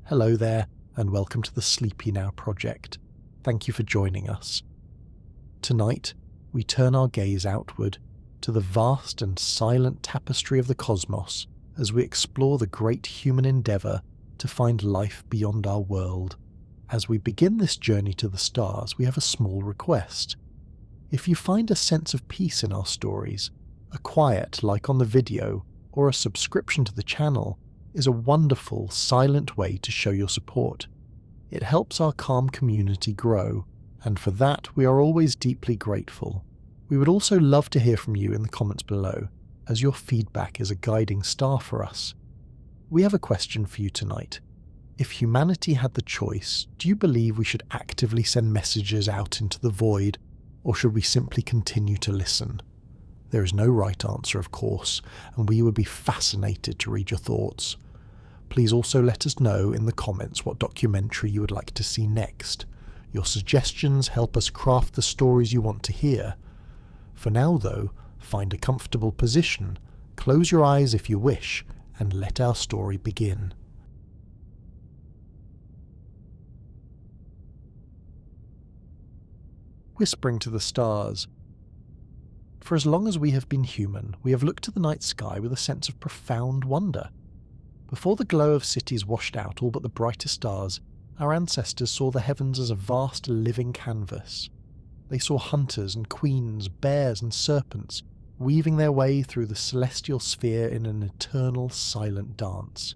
Hello there, and welcome to the Sleepy Now project. Thank you for joining us. Tonight, we turn our gaze outward to the vast and silent tapestry of the cosmos as we explore the great human endeavour to find life beyond our world. As we begin this journey to the stars, we have a small request. If you find a sense of peace in our stories, a quiet like on the video, or a subscription to the channel is a wonderful, silent way to show your support. It helps our calm community grow, and for that we are always deeply grateful. We would also love to hear from you in the comments below, as your feedback is a guiding star for us. We have a question for you tonight. If humanity had the choice, do you believe we should actively send messages out into the void, or should we simply continue to listen? There is no right answer, of course, and we would be fascinated to read your thoughts. Please also let us know in the comments what documentary you would like to see next. Your suggestions help us craft the stories you want to hear. For now, though, find a comfortable position, close your eyes if you wish, and let our story begin. Whispering to the stars. For as long as we have been human, we have looked to the night sky with a sense of profound wonder. Before the glow of cities washed out all but the brightest stars, our ancestors saw the heavens as a vast living canvas. They saw hunters and queens, bears and serpents, weaving their way through the celestial sphere in an eternal silent dance.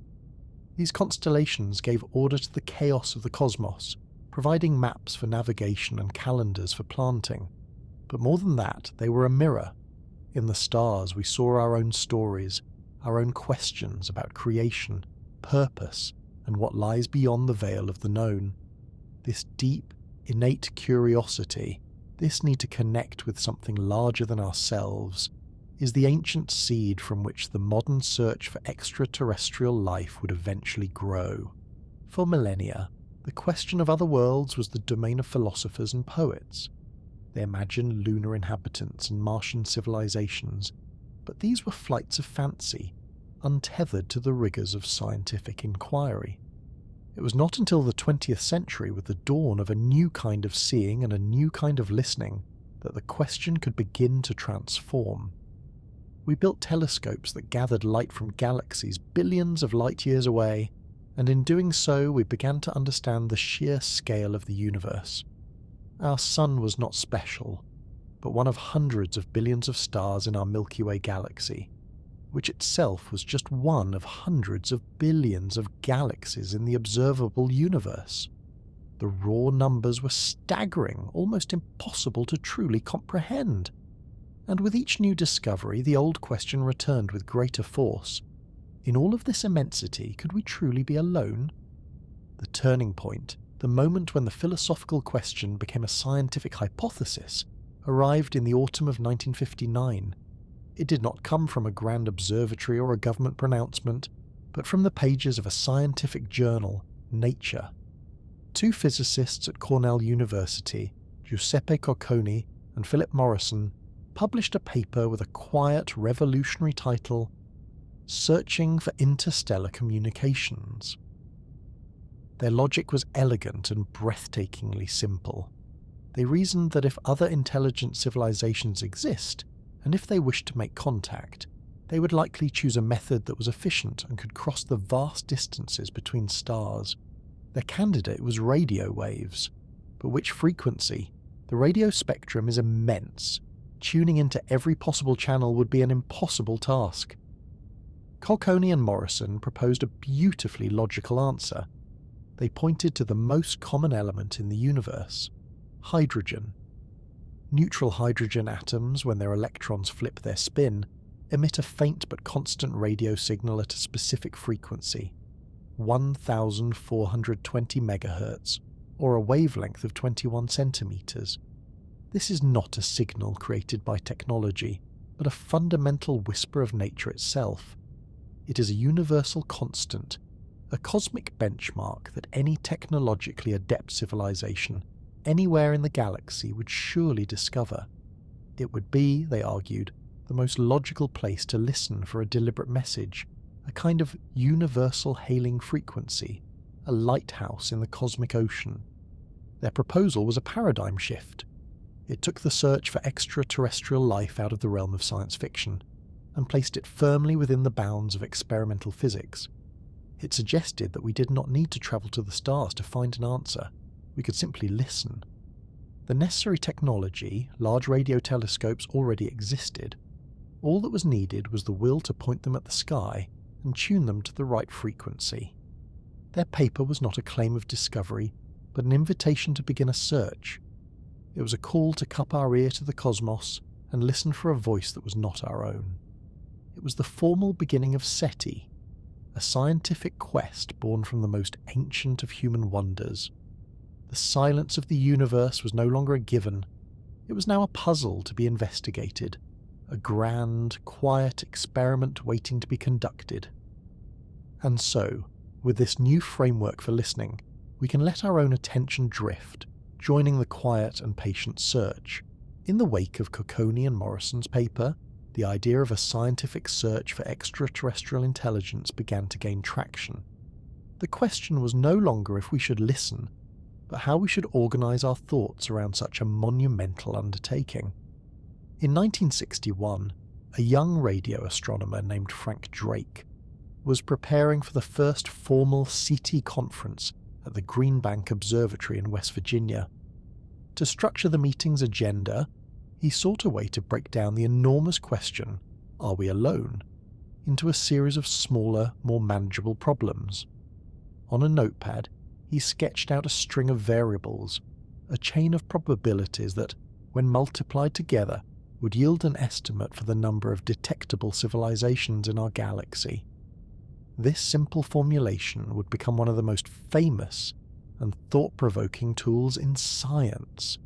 These constellations gave order to the chaos of the cosmos, providing maps for navigation and calendars for planting. But more than that, they were a mirror. In the stars we saw our own stories, our own questions about creation, purpose, and what lies beyond the veil of the known. This deep, innate curiosity, this need to connect with something larger than ourselves, is the ancient seed from which the modern search for extraterrestrial life would eventually grow. For millennia, the question of other worlds was the domain of philosophers and poets. They imagined lunar inhabitants and Martian civilizations, but these were flights of fancy, untethered to the rigours of scientific inquiry. It was not until the 20th century, with the dawn of a new kind of seeing and a new kind of listening, that the question could begin to transform. We built telescopes that gathered light from galaxies billions of light years away, and in doing so we began to understand the sheer scale of the universe. Our sun was not special, but one of hundreds of billions of stars in our Milky Way galaxy, which itself was just one of hundreds of billions of galaxies in the observable universe. The raw numbers were staggering, almost impossible to truly comprehend. And with each new discovery, the old question returned with greater force. In all of this immensity, could we truly be alone? The turning point, the moment when the philosophical question became a scientific hypothesis, arrived in the autumn of 1959. It did not come from a grand observatory or a government pronouncement, but from the pages of a scientific journal, Nature. Two physicists at Cornell University, Giuseppe Cocconi and Philip Morrison, published a paper with a quiet, revolutionary title, Searching for Interstellar Communications. Their logic was elegant and breathtakingly simple. They reasoned that if other intelligent civilizations exist, and if they wished to make contact, they would likely choose a method that was efficient and could cross the vast distances between stars. Their candidate was radio waves. But which frequency? The radio spectrum is immense. Tuning into every possible channel would be an impossible task. Cocconi and Morrison proposed a beautifully logical answer. They pointed to the most common element in the universe, hydrogen. Neutral hydrogen atoms, when their electrons flip their spin, emit a faint but constant radio signal at a specific frequency, 1420 MHz, or a wavelength of 21 centimeters. This is not a signal created by technology, but a fundamental whisper of nature itself. It is a universal constant, a cosmic benchmark that any technologically adept civilization anywhere in the galaxy would surely discover. It would be, they argued, the most logical place to listen for a deliberate message, a kind of universal hailing frequency, a lighthouse in the cosmic ocean. Their proposal was a paradigm shift. It took the search for extraterrestrial life out of the realm of science fiction and placed it firmly within the bounds of experimental physics. It suggested that we did not need to travel to the stars to find an answer. We could simply listen. The necessary technology, large radio telescopes, already existed. All that was needed was the will to point them at the sky and tune them to the right frequency. Their paper was not a claim of discovery, but an invitation to begin a search. It was a call to cup our ear to the cosmos and listen for a voice that was not our own. It was the formal beginning of SETI, a scientific quest born from the most ancient of human wonders. The silence of the universe was no longer a given. It was now a puzzle to be investigated, a grand, quiet experiment waiting to be conducted. And so, with this new framework for listening, we can let our own attention drift, joining the quiet and patient search. In the wake of Cocconi and Morrison's paper, the idea of a scientific search for extraterrestrial intelligence began to gain traction. The question was no longer if we should listen, but how we should organise our thoughts around such a monumental undertaking. In 1961, a young radio astronomer named Frank Drake was preparing for the first formal SETI conference at the Green Bank Observatory in West Virginia. To structure the meeting's agenda, he sought a way to break down the enormous question, "Are we alone?" into a series of smaller, more manageable problems. On a notepad, he sketched out a string of variables, a chain of probabilities that, when multiplied together, would yield an estimate for the number of detectable civilizations in our galaxy. This simple formulation would become one of the most famous and thought-provoking tools in science,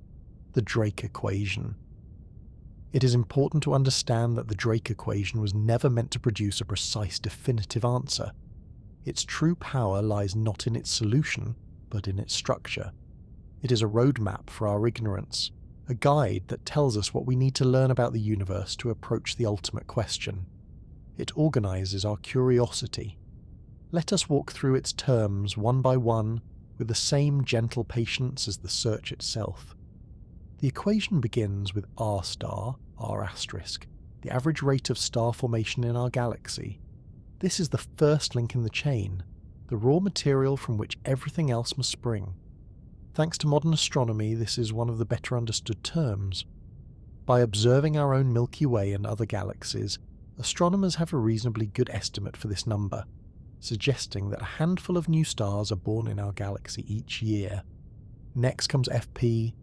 the Drake equation. It is important to understand that the Drake equation was never meant to produce a precise, definitive answer. Its true power lies not in its solution, but in its structure. It is a roadmap for our ignorance, a guide that tells us what we need to learn about the universe to approach the ultimate question. It organizes our curiosity. Let us walk through its terms one by one with the same gentle patience as the search itself. The equation begins with R star, R asterisk, the average rate of star formation in our galaxy. This is the first link in the chain, the raw material from which everything else must spring. Thanks to modern astronomy, this is one of the better understood terms. By observing our own Milky Way and other galaxies, astronomers have a reasonably good estimate for this number, suggesting that a handful of new stars are born in our galaxy each year. Next comes FP,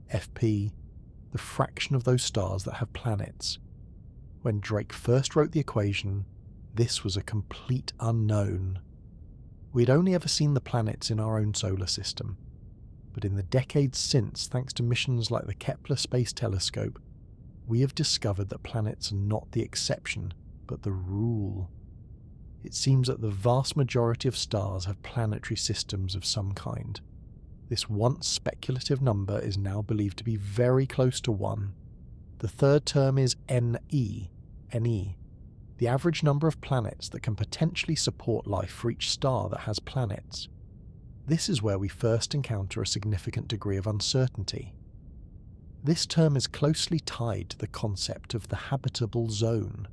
the fraction of those stars that have planets. When Drake first wrote the equation, this was a complete unknown. We'd only ever seen the planets in our own solar system, but in the decades since, thanks to missions like the Kepler Space Telescope, we have discovered that planets are not the exception, but the rule. It seems that the vast majority of stars have planetary systems of some kind. This once speculative number is now believed to be very close to 1. The third term is NE, the average number of planets that can potentially support life for each star that has planets. This is where we first encounter a significant degree of uncertainty. This term is closely tied to the concept of the habitable zone,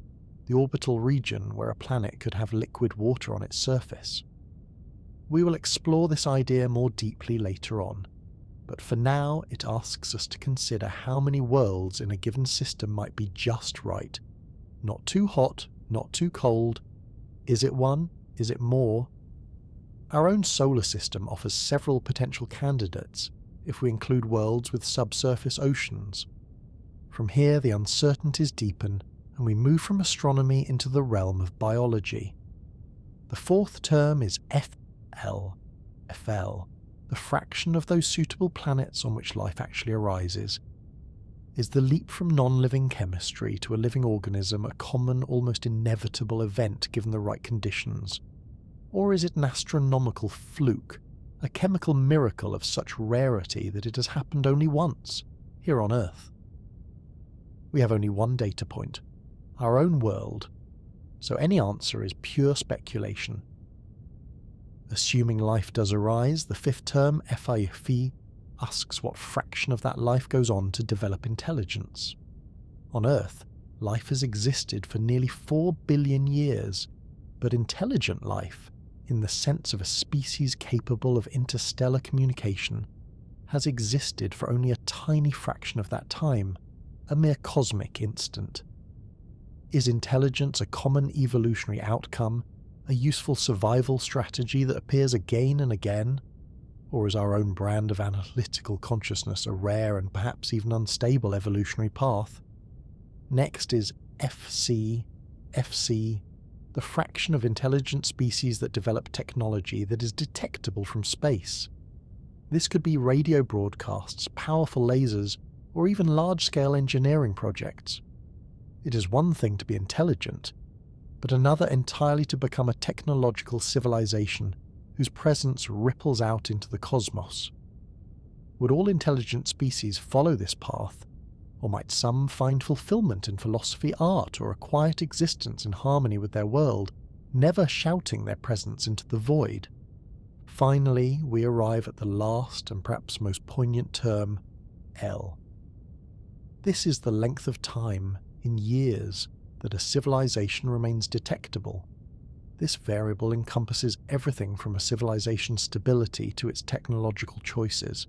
the orbital region where a planet could have liquid water on its surface. We will explore this idea more deeply later on, but for now it asks us to consider how many worlds in a given system might be just right. Not too hot, not too cold. Is it one? Is it more? Our own solar system offers several potential candidates if we include worlds with subsurface oceans. From here the uncertainties deepen and we move from astronomy into the realm of biology. The fourth term is FL, the fraction of those suitable planets on which life actually arises. Is the leap from non-living chemistry to a living organism a common, almost inevitable event given the right conditions? Or is it an astronomical fluke, a chemical miracle of such rarity that it has happened only once, here on Earth? We have only one data point, our own world, so any answer is pure speculation. Assuming life does arise, the fifth term, FIFE, asks what fraction of that life goes on to develop intelligence. On Earth, life has existed for nearly 4 billion years, but intelligent life, in the sense of a species capable of interstellar communication, has existed for only a tiny fraction of that time, a mere cosmic instant. Is intelligence a common evolutionary outcome, a useful survival strategy that appears again and again? Or is our own brand of analytical consciousness a rare and perhaps even unstable evolutionary path? Next is FC, the fraction of intelligent species that develop technology that is detectable from space. This could be radio broadcasts, powerful lasers, or even large-scale engineering projects. It is one thing to be intelligent, but another entirely to become a technological civilization whose presence ripples out into the cosmos. Would all intelligent species follow this path, or might some find fulfillment in philosophy, art, or a quiet existence in harmony with their world, never shouting their presence into the void? Finally, we arrive at the last and perhaps most poignant term, L. This is the length of time, in years, that a civilization remains detectable. This variable encompasses everything from a civilization's stability to its technological choices.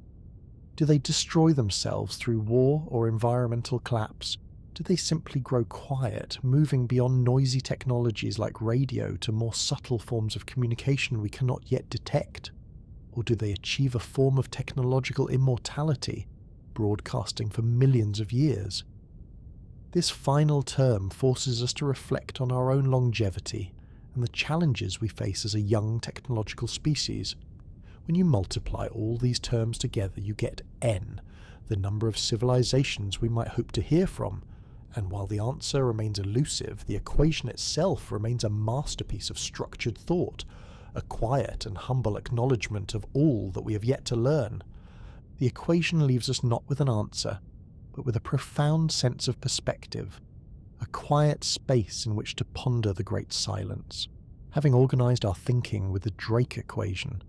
Do they destroy themselves through war or environmental collapse? Do they simply grow quiet, moving beyond noisy technologies like radio to more subtle forms of communication we cannot yet detect? Or do they achieve a form of technological immortality, broadcasting for millions of years? This final term forces us to reflect on our own longevity and the challenges we face as a young technological species. When you multiply all these terms together, you get N, the number of civilizations we might hope to hear from, and while the answer remains elusive, the equation itself remains a masterpiece of structured thought, a quiet and humble acknowledgement of all that we have yet to learn. The equation leaves us not with an answer, but with a profound sense of perspective, a quiet space in which to ponder the great silence. Having organized our thinking with the Drake equation,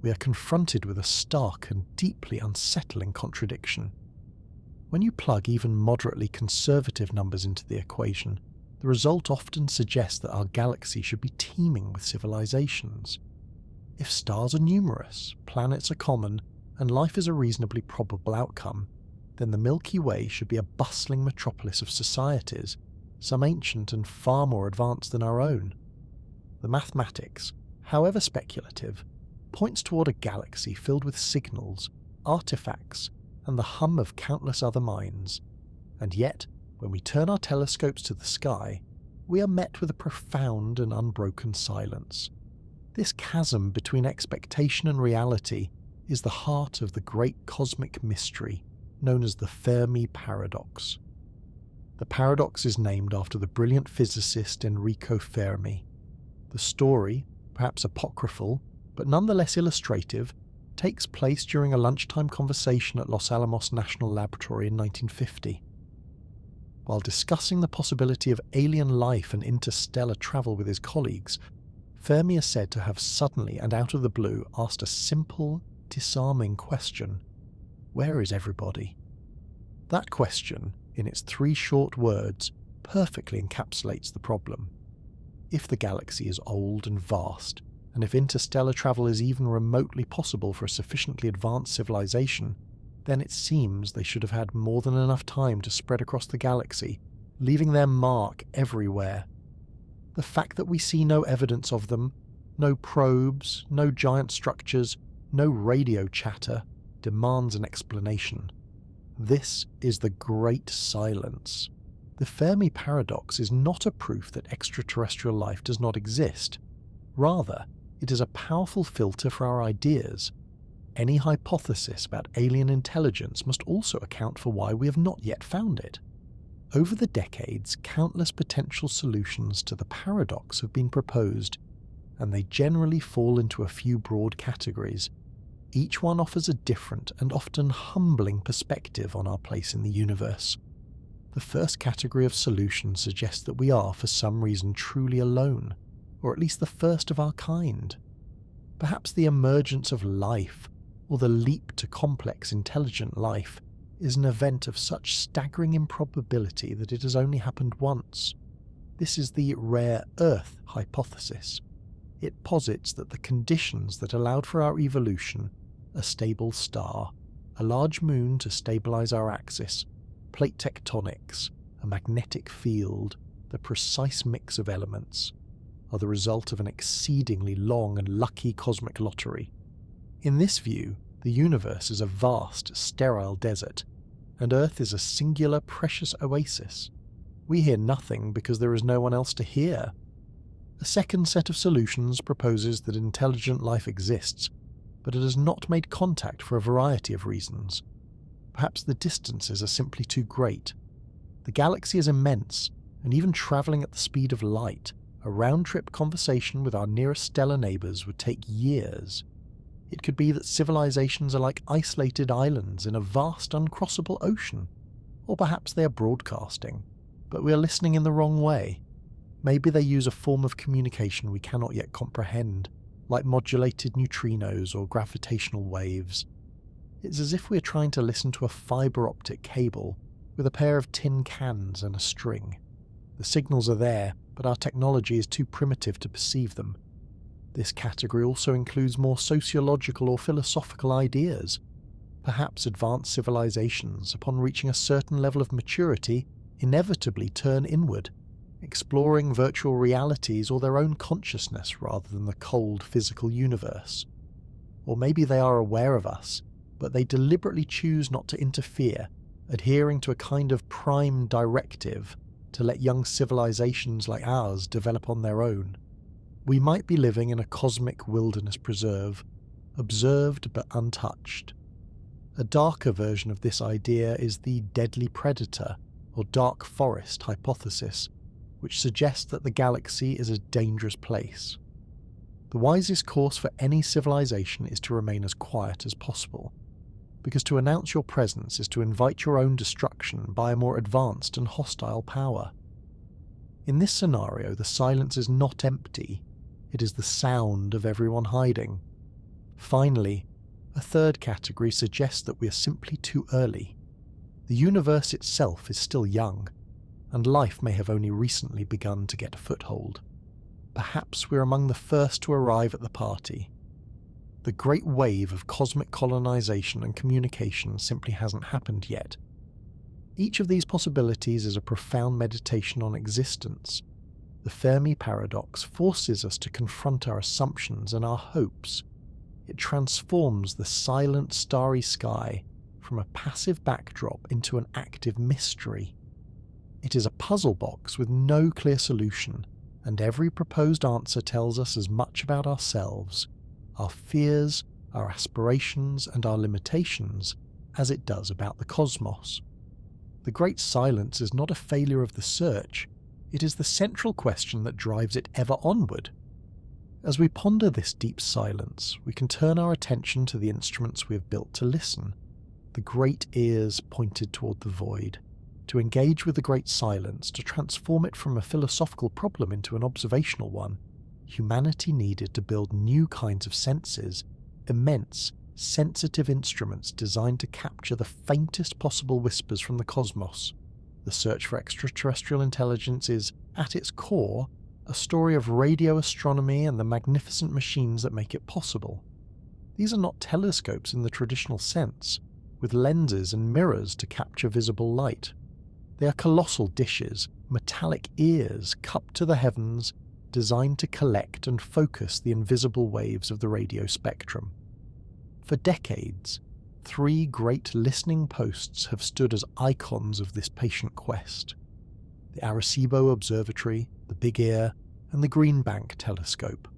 we are confronted with a stark and deeply unsettling contradiction. When you plug even moderately conservative numbers into the equation, the result often suggests that our galaxy should be teeming with civilizations. If stars are numerous, planets are common, and life is a reasonably probable outcome, then the Milky Way should be a bustling metropolis of societies, some ancient and far more advanced than our own. The mathematics, however speculative, points toward a galaxy filled with signals, artifacts, and the hum of countless other minds. And yet, when we turn our telescopes to the sky, we are met with a profound and unbroken silence. This chasm between expectation and reality is the heart of the great cosmic mystery known as the Fermi Paradox. The paradox is named after the brilliant physicist Enrico Fermi. The story, perhaps apocryphal, but nonetheless illustrative, takes place during a lunchtime conversation at Los Alamos National Laboratory in 1950. While discussing the possibility of alien life and interstellar travel with his colleagues, Fermi is said to have suddenly and out of the blue asked a simple, disarming question: where is everybody? That question, in its 3 short words, perfectly encapsulates the problem. If the galaxy is old and vast, and if interstellar travel is even remotely possible for a sufficiently advanced civilization, then it seems they should have had more than enough time to spread across the galaxy, leaving their mark everywhere. The fact that we see no evidence of them, no probes, no giant structures, no radio chatter, demands an explanation. This is the Great Silence. The Fermi Paradox is not a proof that extraterrestrial life does not exist. Rather, it is a powerful filter for our ideas. Any hypothesis about alien intelligence must also account for why we have not yet found it. Over the decades, countless potential solutions to the paradox have been proposed, and they generally fall into a few broad categories. Each one offers a different and often humbling perspective on our place in the universe. The first category of solutions suggests that we are, for some reason, truly alone, or at least the first of our kind. Perhaps the emergence of life, or the leap to complex intelligent life, is an event of such staggering improbability that it has only happened once. This is the rare Earth hypothesis. It posits that the conditions that allowed for our evolution, a stable star, a large moon to stabilize our axis, plate tectonics, a magnetic field, the precise mix of elements, are the result of an exceedingly long and lucky cosmic lottery. In this view, the universe is a vast, sterile desert, and Earth is a singular, precious oasis. We hear nothing because there is no one else to hear. A second set of solutions proposes that intelligent life exists, but it has not made contact for a variety of reasons. Perhaps the distances are simply too great. The galaxy is immense, and even travelling at the speed of light, a round-trip conversation with our nearest stellar neighbours would take years. It could be that civilizations are like isolated islands in a vast uncrossable ocean, or perhaps they are broadcasting, but we are listening in the wrong way. Maybe they use a form of communication we cannot yet comprehend, like modulated neutrinos or gravitational waves. It's as if we are trying to listen to a fibre optic cable with a pair of tin cans and a string. The signals are there, but our technology is too primitive to perceive them. This category also includes more sociological or philosophical ideas. Perhaps advanced civilizations, upon reaching a certain level of maturity, inevitably turn inward, exploring virtual realities or their own consciousness rather than the cold physical universe. Or maybe they are aware of us, but they deliberately choose not to interfere, adhering to a kind of prime directive to let young civilizations like ours develop on their own. We might be living in a cosmic wilderness preserve, observed but untouched. A darker version of this idea is the deadly predator, or dark forest hypothesis, which suggests that the galaxy is a dangerous place. The wisest course for any civilization is to remain as quiet as possible, because to announce your presence is to invite your own destruction by a more advanced and hostile power. In this scenario, the silence is not empty, it is the sound of everyone hiding. Finally, a third category suggests that we are simply too early. The universe itself is still young, and life may have only recently begun to get a foothold. Perhaps we're among the first to arrive at the party. The great wave of cosmic colonization and communication simply hasn't happened yet. Each of these possibilities is a profound meditation on existence. The Fermi Paradox forces us to confront our assumptions and our hopes. It transforms the silent, starry sky from a passive backdrop into an active mystery. It is a puzzle box with no clear solution, and every proposed answer tells us as much about ourselves, our fears, our aspirations, and our limitations as it does about the cosmos. The great silence is not a failure of the search, it is the central question that drives it ever onward. As we ponder this deep silence, we can turn our attention to the instruments we have built to listen, the great ears pointed toward the void, to engage with the great silence, to transform it from a philosophical problem into an observational one. Humanity needed to build new kinds of senses, immense, sensitive instruments designed to capture the faintest possible whispers from the cosmos. The search for extraterrestrial intelligence is, at its core, a story of radio astronomy and the magnificent machines that make it possible. These are not telescopes in the traditional sense, with lenses and mirrors to capture visible light. They are colossal dishes, metallic ears cupped to the heavens, designed to collect and focus the invisible waves of the radio spectrum. For decades, 3 great listening posts have stood as icons of this patient quest: the Arecibo Observatory, the Big Ear, and the Green Bank Telescope.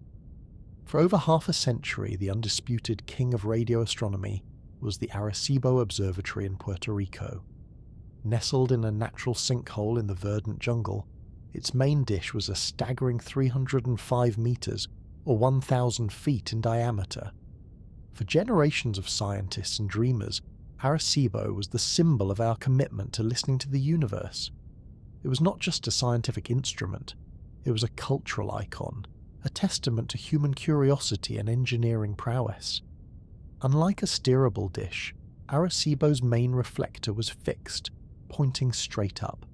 For over half a century, the undisputed king of radio astronomy was the Arecibo Observatory in Puerto Rico. Nestled in a natural sinkhole in the verdant jungle, its main dish was a staggering 305 meters, or 1,000 feet in diameter. For generations of scientists and dreamers, Arecibo was the symbol of our commitment to listening to the universe. It was not just a scientific instrument, it was a cultural icon, a a testament to human curiosity and engineering prowess. Unlike a steerable dish, Arecibo's main reflector was fixed, pointing straight up.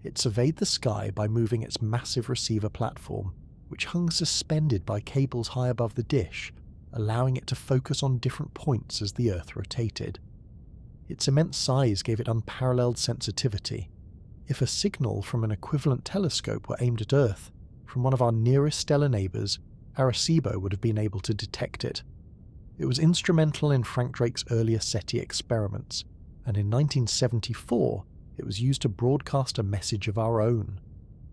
It surveyed the sky by moving its massive receiver platform, which hung suspended by cables high above the dish, allowing it to focus on different points as the Earth rotated. Its immense size gave it unparalleled sensitivity. If a signal from an equivalent telescope were aimed at Earth, from one of our nearest stellar neighbours, Arecibo would have been able to detect it. It was instrumental in Frank Drake's earlier SETI experiments, and in 1974 it was used to broadcast a message of our own,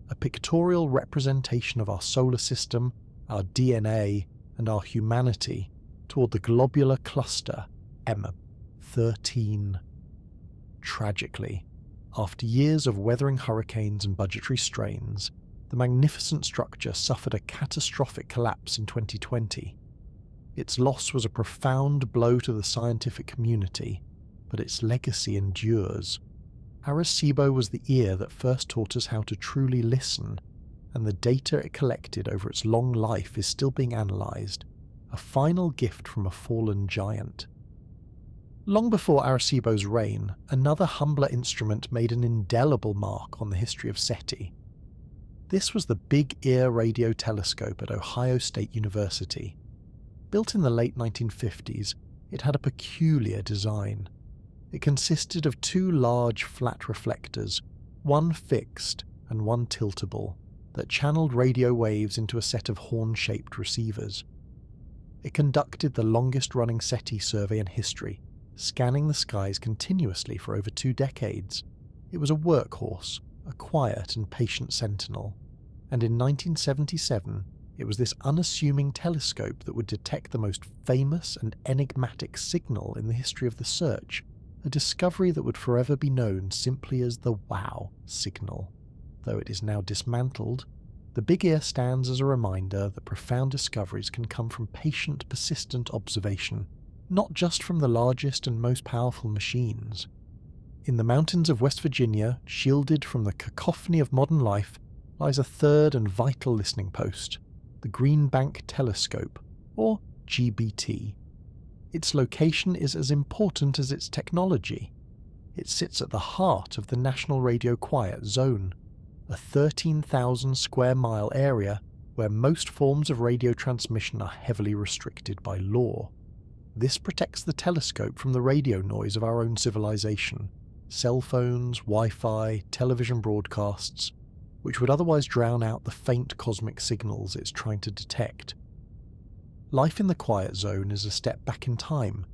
a pictorial representation of our solar system, our DNA, and our humanity toward the globular cluster M13. Tragically, after years of weathering hurricanes and budgetary strains, the magnificent structure suffered a catastrophic collapse in 2020. Its loss was a profound blow to the scientific community, but its legacy endures. Arecibo was the ear that first taught us how to truly listen, and the data it collected over its long life is still being analysed, a final gift from a fallen giant. Long before Arecibo's reign, another humbler instrument made an indelible mark on the history of SETI. This was the Big Ear Radio Telescope at Ohio State University. Built in the late 1950s, it had a peculiar design. It consisted of two large flat reflectors, one fixed and one tiltable, that channeled radio waves into a set of horn-shaped receivers. It conducted the longest-running SETI survey in history, scanning the skies continuously for over 2 decades. It was a workhorse, a quiet and patient sentinel, and in 1977 it was this unassuming telescope that would detect the most famous and enigmatic signal in the history of the search, a discovery that would forever be known simply as the WOW signal. Though it is now dismantled, the Big Ear stands as a reminder that profound discoveries can come from patient, persistent observation, not just from the largest and most powerful machines. In the mountains of West Virginia, shielded from the cacophony of modern life, lies a third and vital listening post, the Green Bank Telescope, or GBT. Its location is as important as its technology. It sits at the heart of the National Radio Quiet Zone, a 13,000 square mile area where most forms of radio transmission are heavily restricted by law. This protects the telescope from the radio noise of our own civilization, cell phones, Wi-Fi, television broadcasts, which would otherwise drown out the faint cosmic signals it's trying to detect. Life in the quiet zone is a step back in time,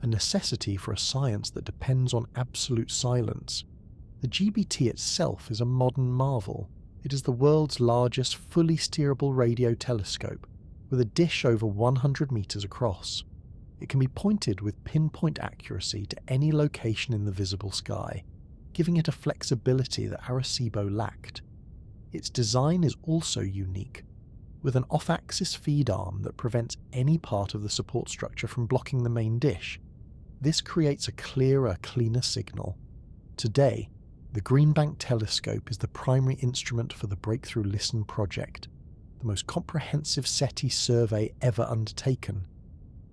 a necessity for a science that depends on absolute silence. The GBT itself is a modern marvel. It is the world's largest fully steerable radio telescope, with a dish over 100 meters across. It can be pointed with pinpoint accuracy to any location in the visible sky, giving it a flexibility that Arecibo lacked. Its design is also unique, with an off-axis feed arm that prevents any part of the support structure from blocking the main dish. This creates a clearer, cleaner signal. Today, the Green Bank Telescope is the primary instrument for the Breakthrough Listen project, the most comprehensive SETI survey ever undertaken.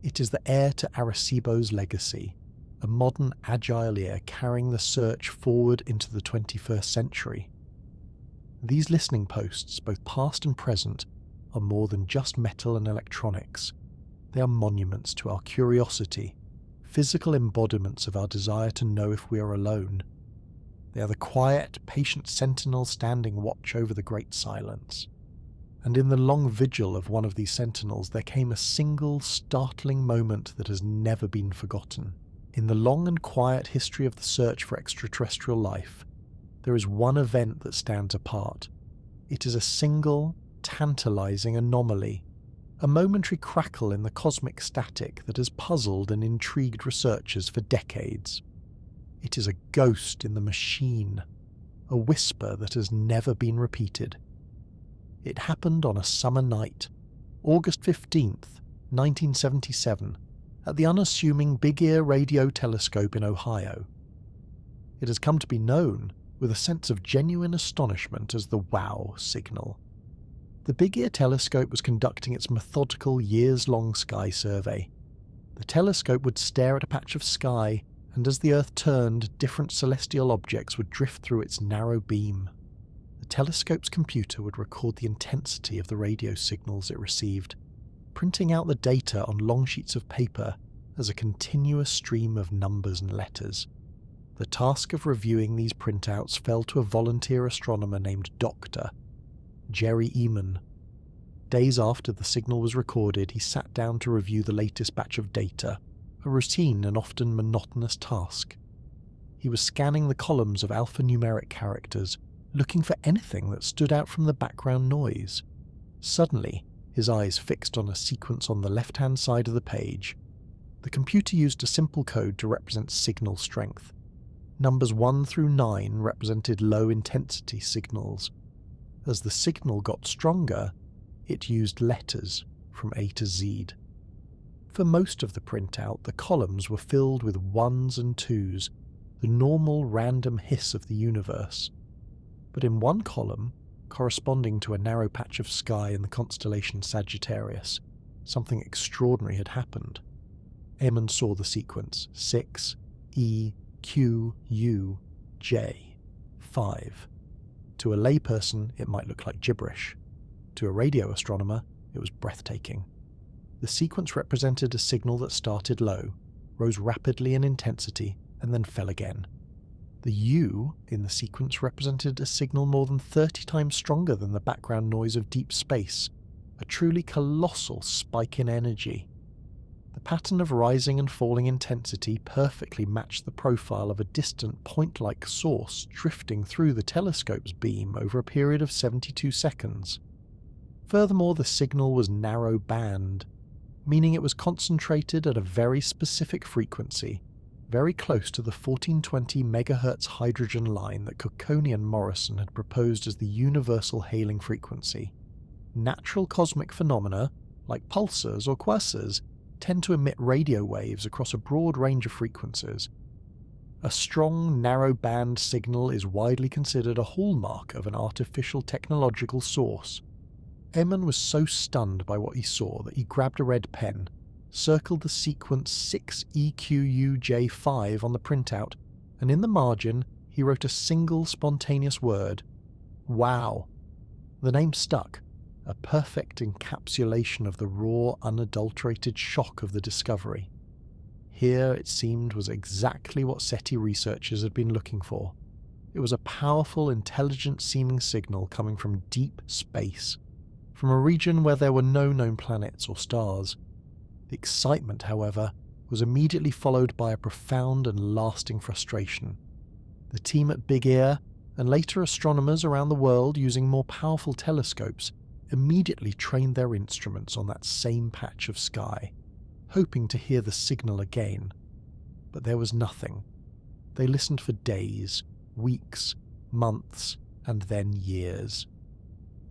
It is the heir to Arecibo's legacy, a modern, agile ear carrying the search forward into the 21st century. These listening posts, both past and present, are more than just metal and electronics. They are monuments to our curiosity, physical embodiments of our desire to know if we are alone. They are the quiet, patient sentinels standing watch over the great silence. And in the long vigil of one of these sentinels there came a single, startling moment that has never been forgotten. In the long and quiet history of the search for extraterrestrial life, there is one event that stands apart. It is a single, tantalizing anomaly, a momentary crackle in the cosmic static that has puzzled and intrigued researchers for decades. It is a ghost in the machine, a whisper that has never been repeated. It happened on a summer night, August 15th, 1977, at the unassuming Big Ear Radio Telescope in Ohio. It has come to be known with a sense of genuine astonishment as the WOW signal. The Big Ear telescope was conducting its methodical years-long sky survey. The telescope would stare at a patch of sky, and as the Earth turned, different celestial objects would drift through its narrow beam. The telescope's computer would record the intensity of the radio signals it received, printing out the data on long sheets of paper as a continuous stream of numbers and letters. The task of reviewing these printouts fell to a volunteer astronomer named Dr. Jerry Eman. Days after the signal was recorded, he sat down to review the latest batch of data, a routine and often monotonous task. He was scanning the columns of alphanumeric characters, looking for anything that stood out from the background noise. Suddenly, his eyes fixed on a sequence on the left-hand side of the page. The computer used a simple code to represent signal strength. Numbers 1 through 9 represented low-intensity signals. As the signal got stronger, it used letters from A to Z. For most of the printout, the columns were filled with 1s and 2s, the normal random hiss of the universe. But in one column, corresponding to a narrow patch of sky in the constellation Sagittarius, something extraordinary had happened. Eamon saw the sequence 6, E, Q, U, J, 5. To a layperson, it might look like gibberish. To a radio astronomer, it was breathtaking. The sequence represented a signal that started low, rose rapidly in intensity, and then fell again. The U in the sequence represented a signal more than 30 times stronger than the background noise of deep space, a truly colossal spike in energy. The pattern of rising and falling intensity perfectly matched the profile of a distant point-like source drifting through the telescope's beam over a period of 72 seconds. Furthermore, the signal was narrow band, meaning it was concentrated at a very specific frequency, very close to the 1420 MHz hydrogen line that Cocconi and Morrison had proposed as the universal hailing frequency. Natural cosmic phenomena, like pulsars or quasars, tend to emit radio waves across a broad range of frequencies. A strong, narrow-band signal is widely considered a hallmark of an artificial technological source. Eamon was so stunned by what he saw that he grabbed a red pen, circled the sequence 6EQUJ5 on the printout, and in the margin he wrote a single spontaneous word: "Wow." The name stuck, a perfect encapsulation of the raw, unadulterated shock of the discovery. Here, it seemed, was exactly what SETI researchers had been looking for. It was a powerful, intelligent-seeming signal coming from deep space, from a region where there were no known planets or stars. The excitement, however, was immediately followed by a profound and lasting frustration. The team at Big Ear, and later astronomers around the world using more powerful telescopes, immediately trained their instruments on that same patch of sky, hoping to hear the signal again. But there was nothing. They listened for days, weeks, months, and then years.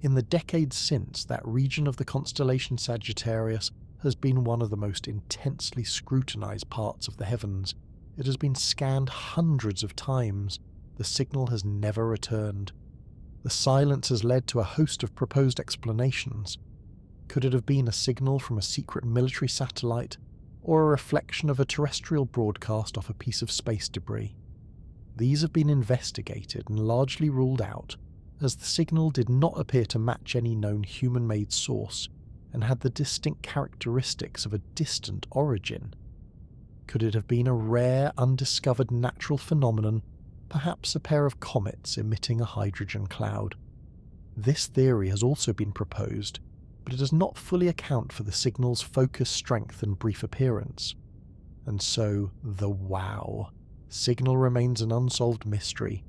In the decades since, that region of the constellation Sagittarius has been one of the most intensely scrutinized parts of the heavens. It has been scanned hundreds of times. The signal has never returned. The silence has led to a host of proposed explanations. Could it have been a signal from a secret military satellite, or a reflection of a terrestrial broadcast off a piece of space debris? These have been investigated and largely ruled out, as the signal did not appear to match any known human-made source, and had the distinct characteristics of a distant origin. Could it have been a rare, undiscovered natural phenomenon, perhaps a pair of comets emitting a hydrogen cloud? This theory has also been proposed, but it does not fully account for the signal's focus strength and brief appearance. And so, the wow signal remains an unsolved mystery.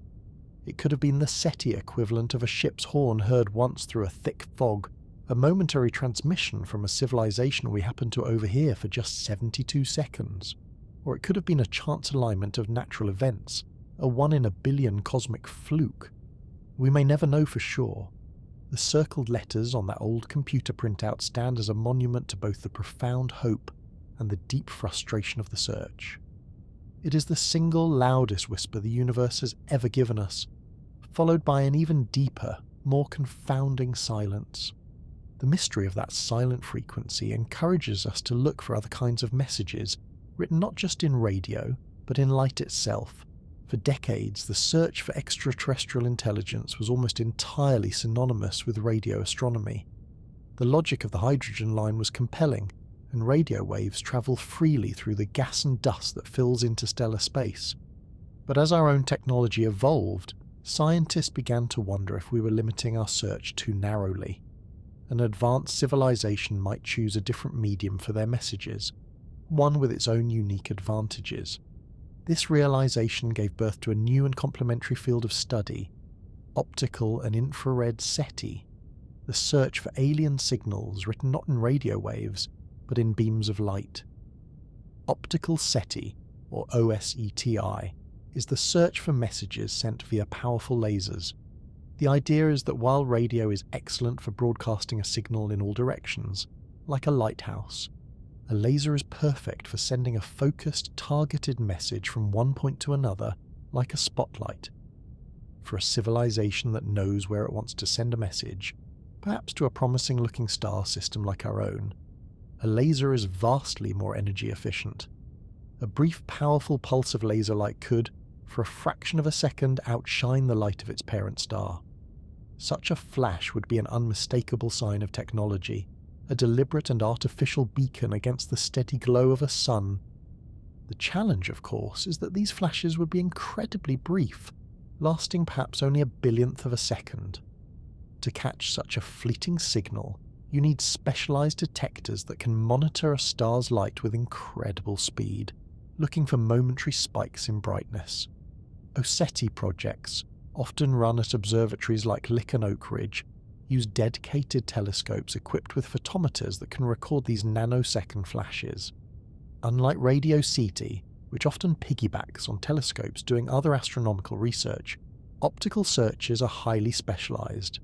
It could have been the SETI equivalent of a ship's horn heard once through a thick fog, a momentary transmission from a civilization we happen to overhear for just 72 seconds. Or it could have been a chance alignment of natural events, a one-in-a-billion cosmic fluke. We may never know for sure. The circled letters on that old computer printout stand as a monument to both the profound hope and the deep frustration of the search. It is the single loudest whisper the universe has ever given us, followed by an even deeper, more confounding silence. The mystery of that silent frequency encourages us to look for other kinds of messages, written not just in radio, but in light itself. For decades, the search for extraterrestrial intelligence was almost entirely synonymous with radio astronomy. The logic of the hydrogen line was compelling, and radio waves travel freely through the gas and dust that fills interstellar space. But as our own technology evolved, scientists began to wonder if we were limiting our search too narrowly. An advanced civilization might choose a different medium for their messages, one with its own unique advantages. This realization gave birth to a new and complementary field of study, Optical and Infrared SETI, the search for alien signals written not in radio waves, but in beams of light. Optical SETI, or OSETI, is the search for messages sent via powerful lasers. The idea is that while radio is excellent for broadcasting a signal in all directions, like a lighthouse, a laser is perfect for sending a focused, targeted message from one point to another, like a spotlight. For a civilization that knows where it wants to send a message, perhaps to a promising-looking star system like our own, a laser is vastly more energy efficient. A brief, powerful pulse of laser light could, for a fraction of a second, outshine the light of its parent star. Such a flash would be an unmistakable sign of technology, a deliberate and artificial beacon against the steady glow of a sun. The challenge, of course, is that these flashes would be incredibly brief, lasting perhaps only a billionth of a second. To catch such a fleeting signal, you need specialized detectors that can monitor a star's light with incredible speed, looking for momentary spikes in brightness. OSETI projects, often run at observatories like Lick and Oak Ridge, use dedicated telescopes equipped with photometers that can record these nanosecond flashes. Unlike radio SETI, which often piggybacks on telescopes doing other astronomical research, optical searches are highly specialized.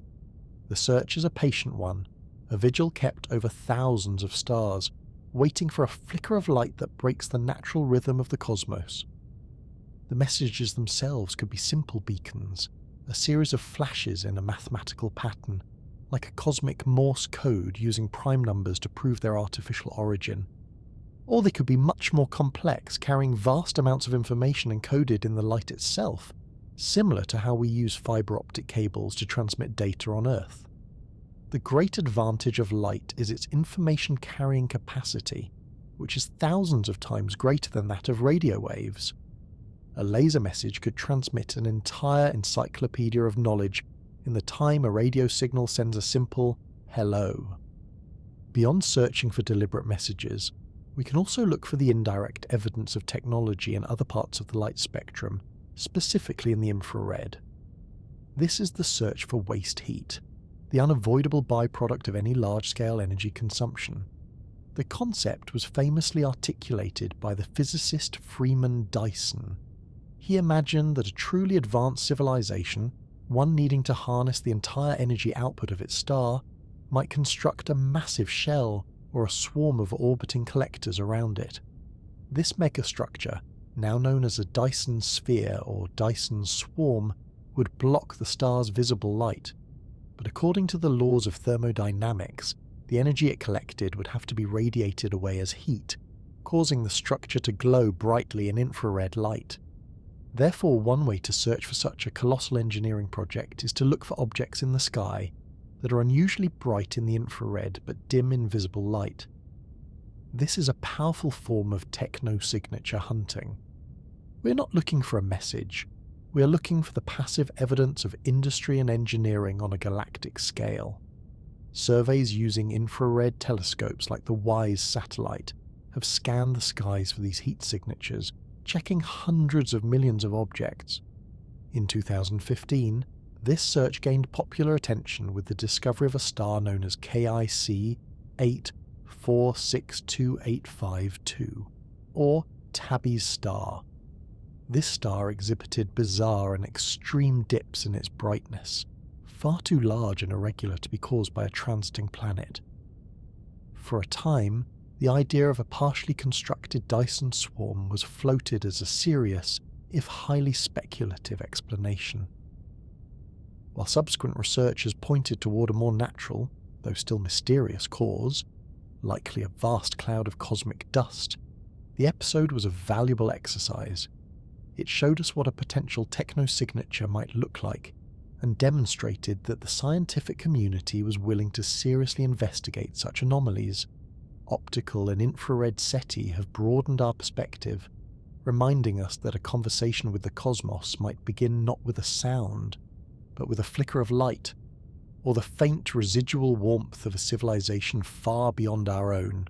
The search is a patient one, a vigil kept over thousands of stars, waiting for a flicker of light that breaks the natural rhythm of the cosmos. The messages themselves could be simple beacons, a series of flashes in a mathematical pattern, like a cosmic Morse code using prime numbers to prove their artificial origin. Or they could be much more complex, carrying vast amounts of information encoded in the light itself, similar to how we use fiber optic cables to transmit data on Earth. The great advantage of light is its information-carrying capacity, which is thousands of times greater than that of radio waves. A laser message could transmit an entire encyclopedia of knowledge in the time a radio signal sends a simple hello. Beyond searching for deliberate messages, we can also look for the indirect evidence of technology in other parts of the light spectrum, specifically in the infrared. This is the search for waste heat, the unavoidable byproduct of any large-scale energy consumption. The concept was famously articulated by the physicist Freeman Dyson. He imagined that a truly advanced civilization, one needing to harness the entire energy output of its star, might construct a massive shell or a swarm of orbiting collectors around it. This megastructure, now known as a Dyson sphere or Dyson swarm, would block the star's visible light. But according to the laws of thermodynamics, the energy it collected would have to be radiated away as heat, causing the structure to glow brightly in infrared light. Therefore, one way to search for such a colossal engineering project is to look for objects in the sky that are unusually bright in the infrared but dim in visible light. This is a powerful form of technosignature hunting. We're not looking for a message, we are looking for the passive evidence of industry and engineering on a galactic scale. Surveys using infrared telescopes like the WISE satellite have scanned the skies for these heat signatures, checking hundreds of millions of objects. In 2015, this search gained popular attention with the discovery of a star known as KIC 84628552, or Tabby's star. This star exhibited bizarre and extreme dips in its brightness, far too large and irregular to be caused by a transiting planet. For a time, the idea of a partially constructed Dyson swarm was floated as a serious, if highly speculative, explanation. While subsequent research has pointed toward a more natural, though still mysterious cause, likely a vast cloud of cosmic dust, the episode was a valuable exercise. It showed us what a potential technosignature might look like, and demonstrated that the scientific community was willing to seriously investigate such anomalies. Optical and infrared SETI have broadened our perspective, reminding us that a conversation with the cosmos might begin not with a sound, but with a flicker of light, or the faint residual warmth of a civilization far beyond our own.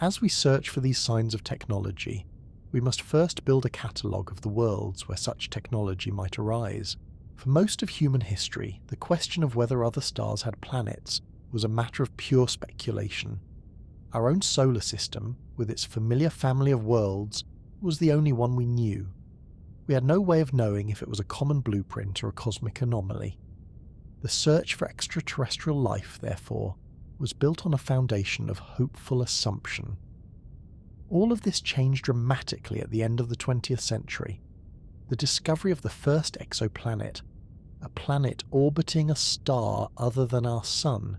As we search for these signs of technology, we must first build a catalogue of the worlds where such technology might arise. For most of human history, the question of whether other stars had planets was a matter of pure speculation. Our own solar system, with its familiar family of worlds, was the only one we knew. We had no way of knowing if it was a common blueprint or a cosmic anomaly. The search for extraterrestrial life, therefore, was built on a foundation of hopeful assumption. All of this changed dramatically at the end of the 20th century. The discovery of the first exoplanet, a planet orbiting a star other than our Sun,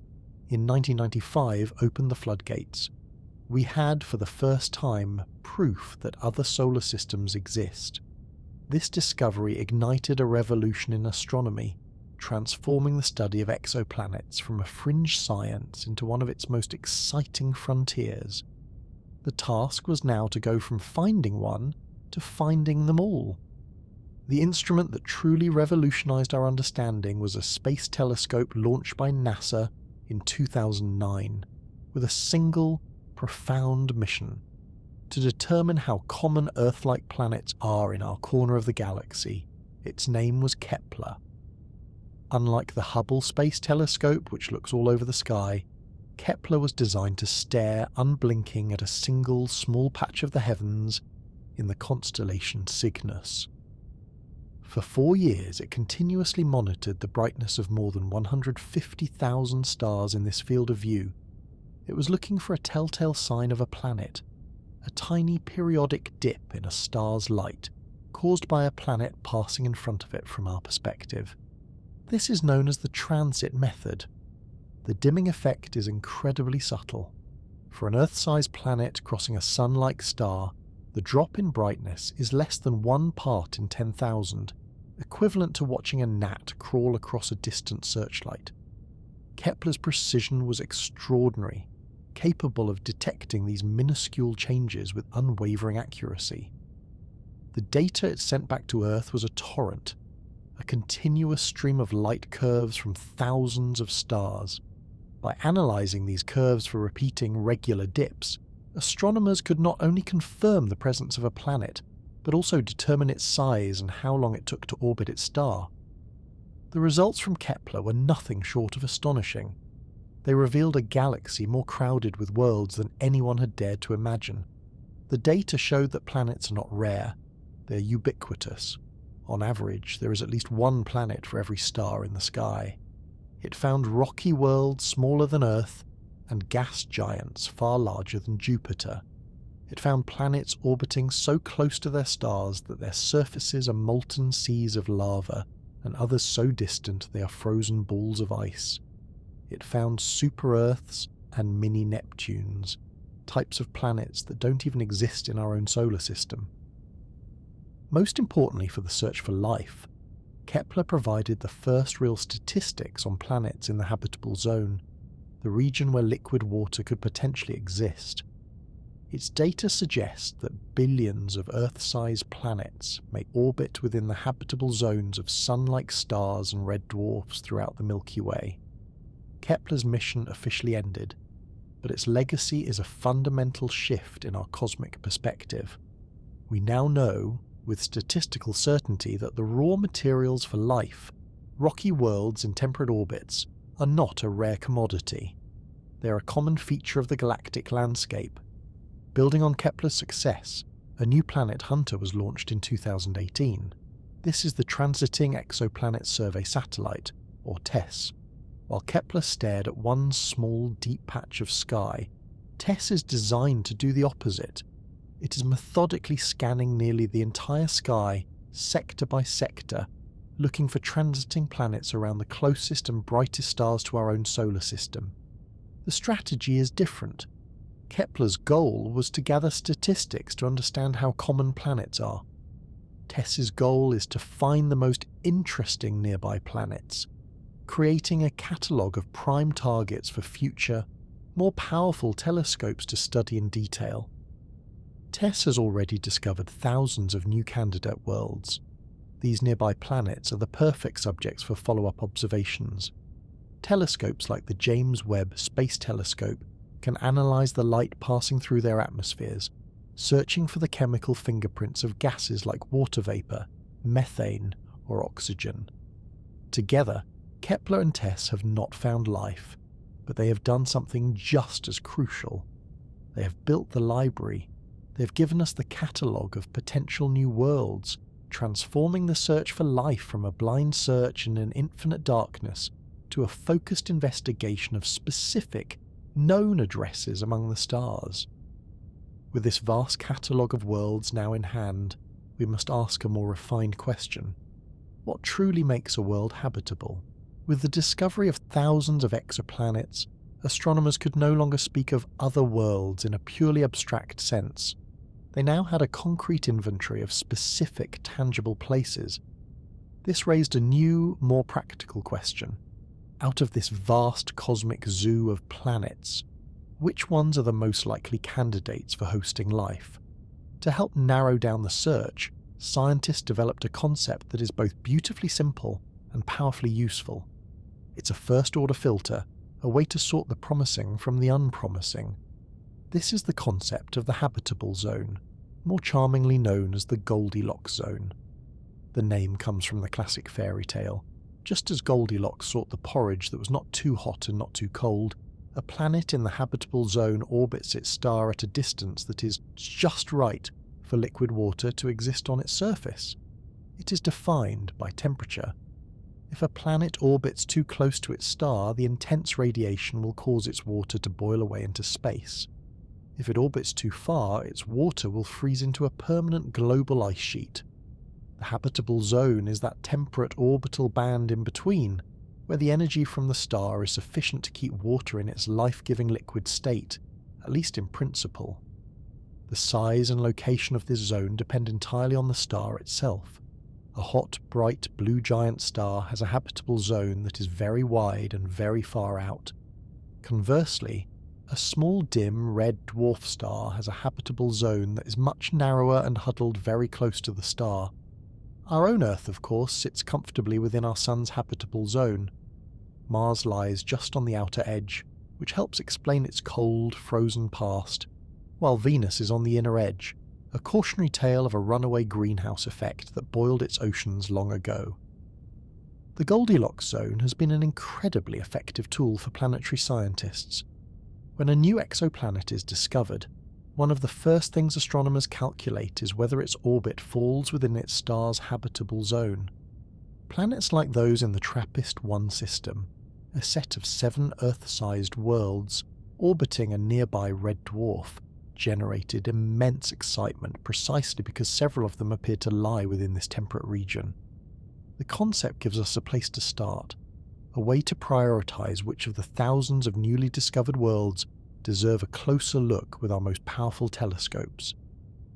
in 1995 opened the floodgates. We had, for the first time, proof that other solar systems exist. This discovery ignited a revolution in astronomy, transforming the study of exoplanets from a fringe science into one of its most exciting frontiers. The task was now to go from finding one to finding them all. The instrument that truly revolutionized our understanding was a space telescope launched by NASA in 2009, with a single, profound mission: to determine how common Earth-like planets are in our corner of the galaxy. Its name was Kepler. Unlike the Hubble Space Telescope, which looks all over the sky, Kepler was designed to stare unblinking at a single small patch of the heavens in the constellation Cygnus. For 4 years, it continuously monitored the brightness of more than 150,000 stars in this field of view. It was looking for a telltale sign of a planet, a tiny periodic dip in a star's light, caused by a planet passing in front of it from our perspective. This is known as the transit method. The dimming effect is incredibly subtle. For an Earth-sized planet crossing a Sun-like star, the drop in brightness is less than 1 part in 10,000, equivalent to watching a gnat crawl across a distant searchlight. Kepler's precision was extraordinary, capable of detecting these minuscule changes with unwavering accuracy. The data it sent back to Earth was a torrent, a continuous stream of light curves from thousands of stars. By analysing these curves for repeating regular dips, astronomers could not only confirm the presence of a planet, but also determine its size and how long it took to orbit its star. The results from Kepler were nothing short of astonishing. They revealed a galaxy more crowded with worlds than anyone had dared to imagine. The data showed that planets are not rare, they're ubiquitous. On average, there is at least 1 planet for every star in the sky. It found rocky worlds smaller than Earth and gas giants far larger than Jupiter. It found planets orbiting so close to their stars that their surfaces are molten seas of lava, and others so distant they are frozen balls of ice. It found super-Earths and mini-Neptunes, types of planets that don't even exist in our own solar system. Most importantly for the search for life, Kepler provided the first real statistics on planets in the habitable zone, the region where liquid water could potentially exist. Its data suggests that billions of Earth-sized planets may orbit within the habitable zones of Sun-like stars and red dwarfs throughout the Milky Way. Kepler's mission officially ended, but its legacy is a fundamental shift in our cosmic perspective. We now know, with statistical certainty, that the raw materials for life, rocky worlds in temperate orbits, are not a rare commodity. They are a common feature of the galactic landscape. Building on Kepler's success, a new planet hunter was launched in 2018. This is the Transiting Exoplanet Survey Satellite, or TESS. While Kepler stared at one small, deep patch of sky, TESS is designed to do the opposite. It is methodically scanning nearly the entire sky, sector by sector, looking for transiting planets around the closest and brightest stars to our own solar system. The strategy is different. Kepler's goal was to gather statistics to understand how common planets are. TESS's goal is to find the most interesting nearby planets, creating a catalogue of prime targets for future, more powerful telescopes to study in detail. TESS has already discovered thousands of new candidate worlds. These nearby planets are the perfect subjects for follow-up observations. Telescopes like the James Webb Space Telescope can analyse the light passing through their atmospheres, searching for the chemical fingerprints of gases like water vapour, methane, or oxygen. Together, Kepler and TESS have not found life, but they have done something just as crucial. They have built the library. They have given us the catalogue of potential new worlds, transforming the search for life from a blind search in an infinite darkness to a focused investigation of specific, known addresses among the stars. With this vast catalogue of worlds now in hand, we must ask a more refined question. What truly makes a world habitable? With the discovery of thousands of exoplanets, astronomers could no longer speak of other worlds in a purely abstract sense. They now had a concrete inventory of specific, tangible places. This raised a new, more practical question. Out of this vast cosmic zoo of planets, which ones are the most likely candidates for hosting life? To help narrow down the search, scientists developed a concept that is both beautifully simple and powerfully useful. It's a first-order filter, a way to sort the promising from the unpromising. This is the concept of the habitable zone, more charmingly known as the Goldilocks zone. The name comes from the classic fairy tale. Just as Goldilocks sought the porridge that was not too hot and not too cold, a planet in the habitable zone orbits its star at a distance that is just right for liquid water to exist on its surface. It is defined by temperature. If a planet orbits too close to its star, the intense radiation will cause its water to boil away into space. If it orbits too far, its water will freeze into a permanent global ice sheet. The habitable zone is that temperate orbital band in between, where the energy from the star is sufficient to keep water in its life-giving liquid state, at least in principle. The size and location of this zone depend entirely on the star itself. A hot, bright blue giant star has a habitable zone that is very wide and very far out. Conversely, a small dim red dwarf star has a habitable zone that is much narrower and huddled very close to the star. Our own Earth, of course, sits comfortably within our Sun's habitable zone. Mars lies just on the outer edge, which helps explain its cold, frozen past, while Venus is on the inner edge, a cautionary tale of a runaway greenhouse effect that boiled its oceans long ago. The Goldilocks zone has been an incredibly effective tool for planetary scientists. When a new exoplanet is discovered, one of the first things astronomers calculate is whether its orbit falls within its star's habitable zone. Planets like those in the TRAPPIST-1 system, a set of 7 Earth-sized worlds orbiting a nearby red dwarf, generated immense excitement precisely because several of them appeared to lie within this temperate region. The concept gives us a place to start, a way to prioritise which of the thousands of newly discovered worlds deserve a closer look with our most powerful telescopes.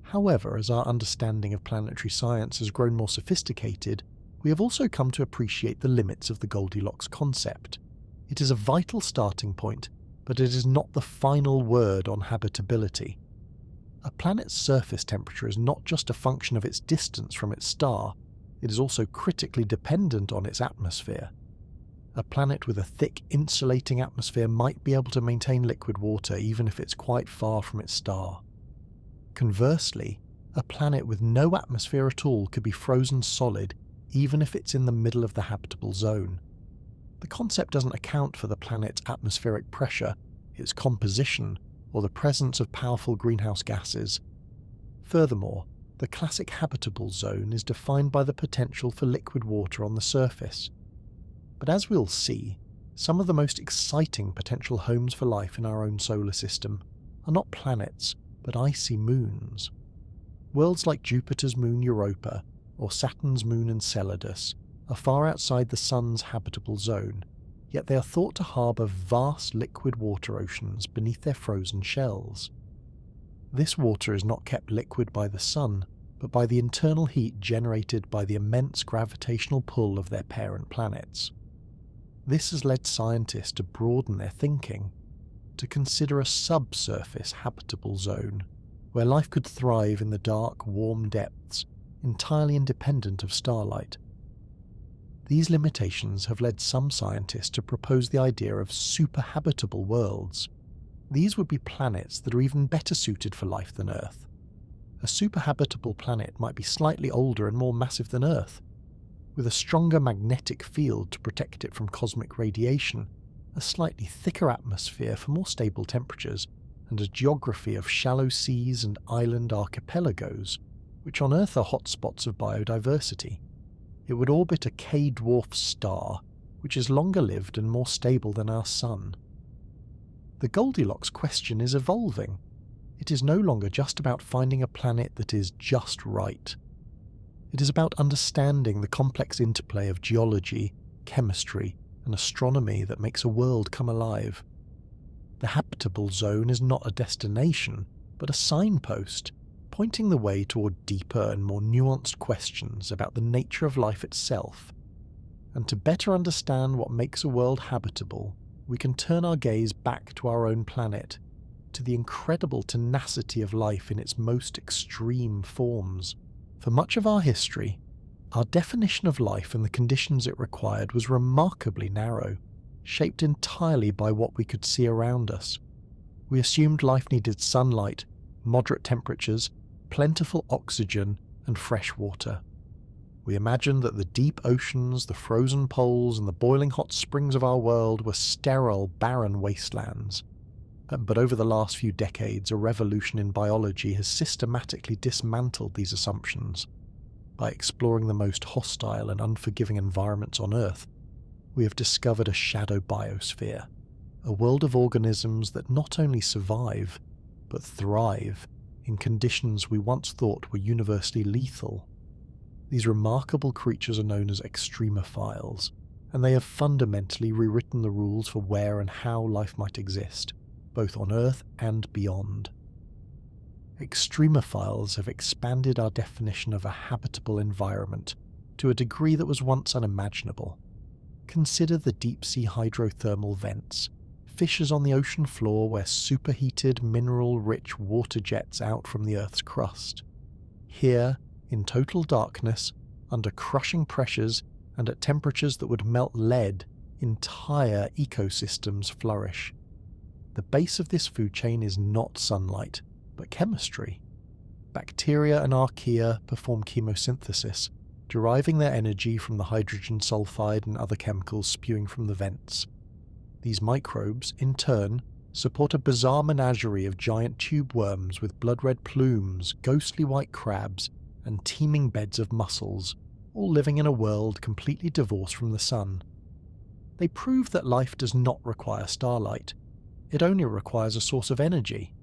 However, as our understanding of planetary science has grown more sophisticated, we have also come to appreciate the limits of the Goldilocks concept. It is a vital starting point, but it is not the final word on habitability. A planet's surface temperature is not just a function of its distance from its star, it is also critically dependent on its atmosphere. A planet with a thick, insulating atmosphere might be able to maintain liquid water even if it's quite far from its star. Conversely, a planet with no atmosphere at all could be frozen solid even if it's in the middle of the habitable zone. The concept doesn't account for the planet's atmospheric pressure, its composition, or the presence of powerful greenhouse gases. Furthermore, the classic habitable zone is defined by the potential for liquid water on the surface. But as we'll see, some of the most exciting potential homes for life in our own solar system are not planets, but icy moons. Worlds like Jupiter's moon Europa or Saturn's moon Enceladus are far outside the Sun's habitable zone, yet they are thought to harbour vast liquid water oceans beneath their frozen shells. This water is not kept liquid by the sun, but by the internal heat generated by the immense gravitational pull of their parent planets. This has led scientists to broaden their thinking, to consider a subsurface habitable zone, where life could thrive in the dark, warm depths, entirely independent of starlight. These limitations have led some scientists to propose the idea of superhabitable worlds. These would be planets that are even better suited for life than Earth. A superhabitable planet might be slightly older and more massive than Earth, with a stronger magnetic field to protect it from cosmic radiation, a slightly thicker atmosphere for more stable temperatures, and a geography of shallow seas and island archipelagos, which on Earth are hotspots of biodiversity. It would orbit a K-dwarf star, which is longer lived and more stable than our Sun. The Goldilocks question is evolving. It is no longer just about finding a planet that is just right. It is about understanding the complex interplay of geology, chemistry, and astronomy that makes a world come alive. The habitable zone is not a destination, but a signpost, pointing the way toward deeper and more nuanced questions about the nature of life itself. And to better understand what makes a world habitable, we can turn our gaze back to our own planet, to the incredible tenacity of life in its most extreme forms. For much of our history, our definition of life and the conditions it required was remarkably narrow, shaped entirely by what we could see around us. We assumed life needed sunlight, moderate temperatures, plentiful oxygen, and fresh water. We imagined that the deep oceans, the frozen poles, and the boiling hot springs of our world were sterile, barren wastelands. But over the last few decades, a revolution in biology has systematically dismantled these assumptions. By exploring the most hostile and unforgiving environments on Earth, we have discovered a shadow biosphere, a world of organisms that not only survive, but thrive in conditions we once thought were universally lethal. These remarkable creatures are known as extremophiles, and they have fundamentally rewritten the rules for where and how life might exist, both on Earth and beyond. Extremophiles have expanded our definition of a habitable environment to a degree that was once unimaginable. Consider the deep-sea hydrothermal vents, fissures on the ocean floor where superheated, mineral-rich water jets out from the Earth's crust. Here, in total darkness, under crushing pressures and at temperatures that would melt lead, entire ecosystems flourish. The base of this food chain is not sunlight, but chemistry. Bacteria and archaea perform chemosynthesis, deriving their energy from the hydrogen sulfide and other chemicals spewing from the vents. These microbes, in turn, support a bizarre menagerie of giant tube worms with blood-red plumes, ghostly white crabs, and teeming beds of mussels, all living in a world completely divorced from the sun. They prove that life does not require starlight. It only requires a source of energy.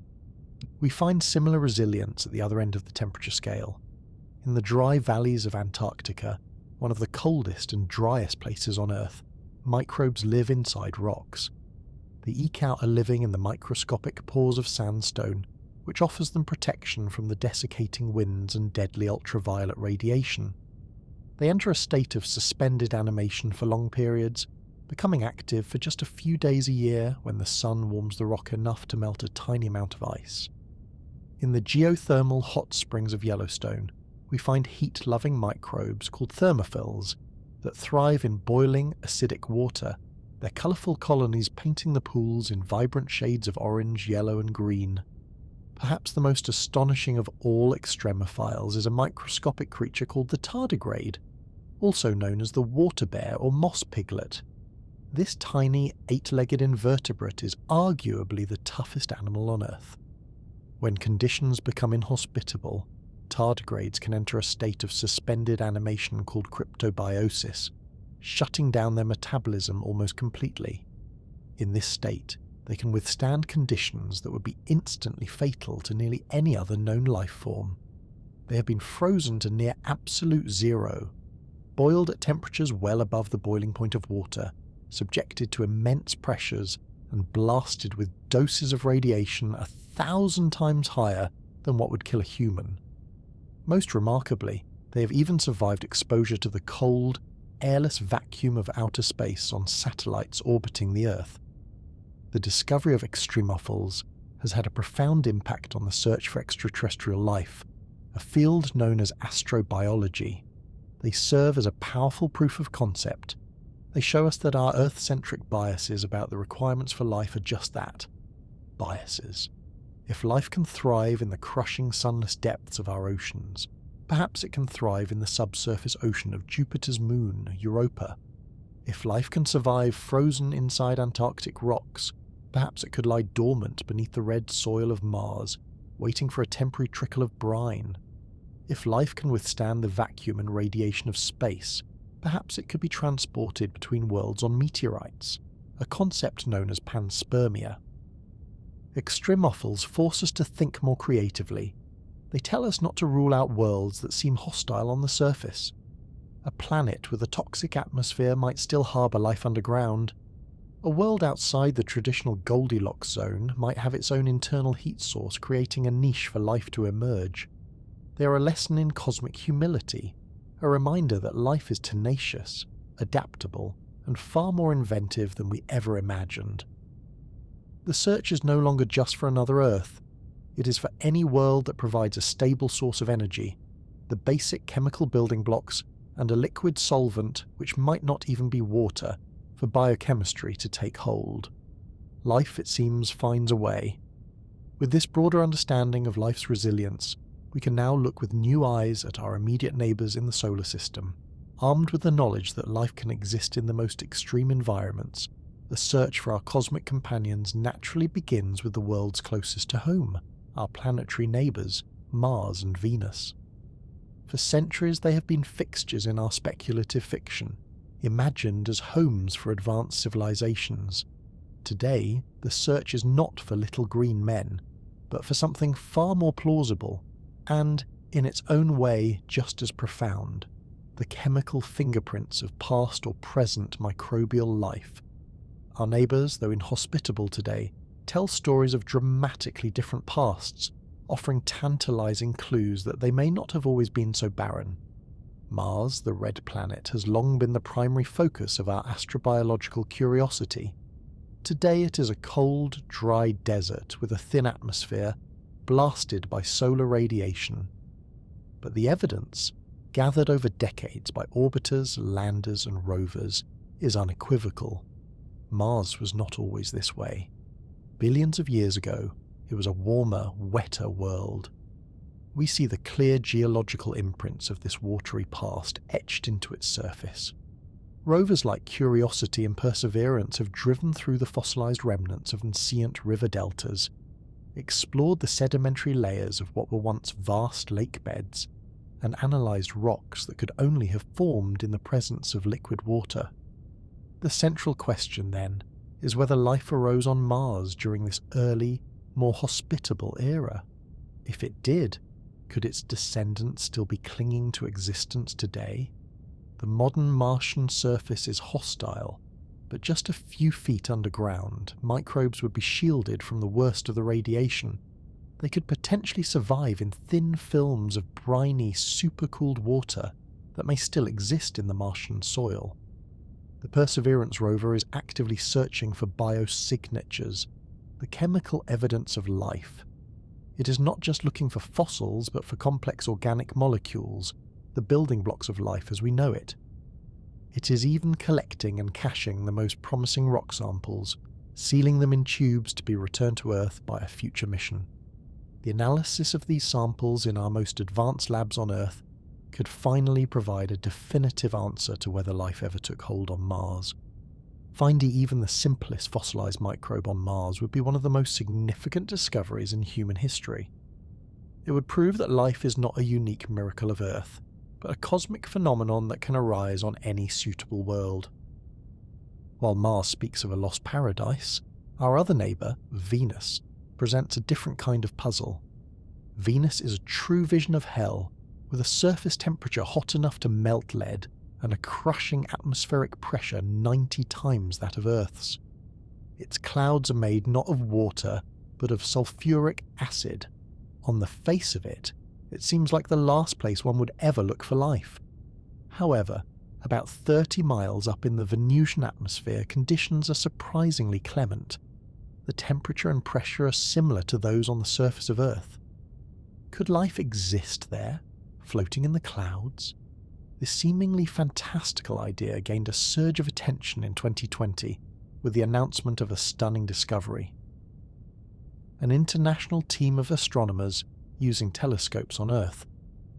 We find similar resilience at the other end of the temperature scale. In the dry valleys of Antarctica, one of the coldest and driest places on Earth, microbes live inside rocks. They eke out a living in the microscopic pores of sandstone, which offers them protection from the desiccating winds and deadly ultraviolet radiation. They enter a state of suspended animation for long periods, becoming active for just a few days a year when the sun warms the rock enough to melt a tiny amount of ice. In the geothermal hot springs of Yellowstone, we find heat-loving microbes called thermophils that thrive in boiling, acidic water, their colourful colonies painting the pools in vibrant shades of orange, yellow and green. Perhaps the most astonishing of all extremophiles is a microscopic creature called the tardigrade, also known as the water bear or moss piglet. This tiny, eight-legged invertebrate is arguably the toughest animal on Earth. When conditions become inhospitable, tardigrades can enter a state of suspended animation called cryptobiosis, shutting down their metabolism almost completely. In this state, they can withstand conditions that would be instantly fatal to nearly any other known life form. They have been frozen to near absolute zero, boiled at temperatures well above the boiling point of water, subjected to immense pressures and blasted with doses of radiation 1,000 times higher than what would kill a human. Most remarkably, they have even survived exposure to the cold, airless vacuum of outer space on satellites orbiting the Earth. The discovery of extremophiles has had a profound impact on the search for extraterrestrial life, a field known as astrobiology. They serve as a powerful proof of concept. They show us that our Earth-centric biases about the requirements for life are just that, biases. If life can thrive in the crushing sunless depths of our oceans, perhaps it can thrive in the subsurface ocean of Jupiter's moon, Europa. If life can survive frozen inside Antarctic rocks, perhaps it could lie dormant beneath the red soil of Mars, waiting for a temporary trickle of brine. If life can withstand the vacuum and radiation of space, perhaps it could be transported between worlds on meteorites, a concept known as panspermia. Extremophiles force us to think more creatively. They tell us not to rule out worlds that seem hostile on the surface. A planet with a toxic atmosphere might still harbour life underground. A world outside the traditional Goldilocks zone might have its own internal heat source, creating a niche for life to emerge. They are a lesson in cosmic humility, a reminder that life is tenacious, adaptable, and far more inventive than we ever imagined. The search is no longer just for another Earth. It is for any world that provides a stable source of energy, the basic chemical building blocks, and a liquid solvent, which might not even be water, for biochemistry to take hold. Life, it seems, finds a way. With this broader understanding of life's resilience, we can now look with new eyes at our immediate neighbours in the solar system. Armed with the knowledge that life can exist in the most extreme environments, the search for our cosmic companions naturally begins with the worlds closest to home, our planetary neighbours, Mars and Venus. For centuries they have been fixtures in our speculative fiction, imagined as homes for advanced civilizations. Today, the search is not for little green men, but for something far more plausible, and, in its own way, just as profound: the chemical fingerprints of past or present microbial life. Our neighbours, though inhospitable today, tell stories of dramatically different pasts, offering tantalizing clues that they may not have always been so barren. Mars, the red planet, has long been the primary focus of our astrobiological curiosity. Today it is a cold, dry desert with a thin atmosphere, blasted by solar radiation. But the evidence, gathered over decades by orbiters, landers and rovers, is unequivocal. Mars was not always this way. Billions of years ago, it was a warmer, wetter world. We see the clear geological imprints of this watery past etched into its surface. Rovers like Curiosity and Perseverance have driven through the fossilized remnants of ancient river deltas, explored the sedimentary layers of what were once vast lake beds, and analyzed rocks that could only have formed in the presence of liquid water. The central question, then, is whether life arose on Mars during this early, more hospitable era. If it did, could its descendants still be clinging to existence today? The modern Martian surface is hostile, but just a few feet underground, microbes would be shielded from the worst of the radiation. They could potentially survive in thin films of briny, supercooled water that may still exist in the Martian soil. The Perseverance rover is actively searching for biosignatures, the chemical evidence of life. It is not just looking for fossils, but for complex organic molecules, the building blocks of life as we know it. It is even collecting and caching the most promising rock samples, sealing them in tubes to be returned to Earth by a future mission. The analysis of these samples in our most advanced labs on Earth could finally provide a definitive answer to whether life ever took hold on Mars. Finding even the simplest fossilized microbe on Mars would be one of the most significant discoveries in human history. It would prove that life is not a unique miracle of Earth, but a cosmic phenomenon that can arise on any suitable world. While Mars speaks of a lost paradise, our other neighbour, Venus, presents a different kind of puzzle. Venus is a true vision of hell, with a surface temperature hot enough to melt lead, and a crushing atmospheric pressure 90 times that of Earth's. Its clouds are made not of water, but of sulfuric acid. On the face of it, it seems like the last place one would ever look for life. However, about 30 miles up in the Venusian atmosphere, conditions are surprisingly clement. The temperature and pressure are similar to those on the surface of Earth. Could life exist there, floating in the clouds? This seemingly fantastical idea gained a surge of attention in 2020 with the announcement of a stunning discovery. An international team of astronomers, using telescopes on Earth,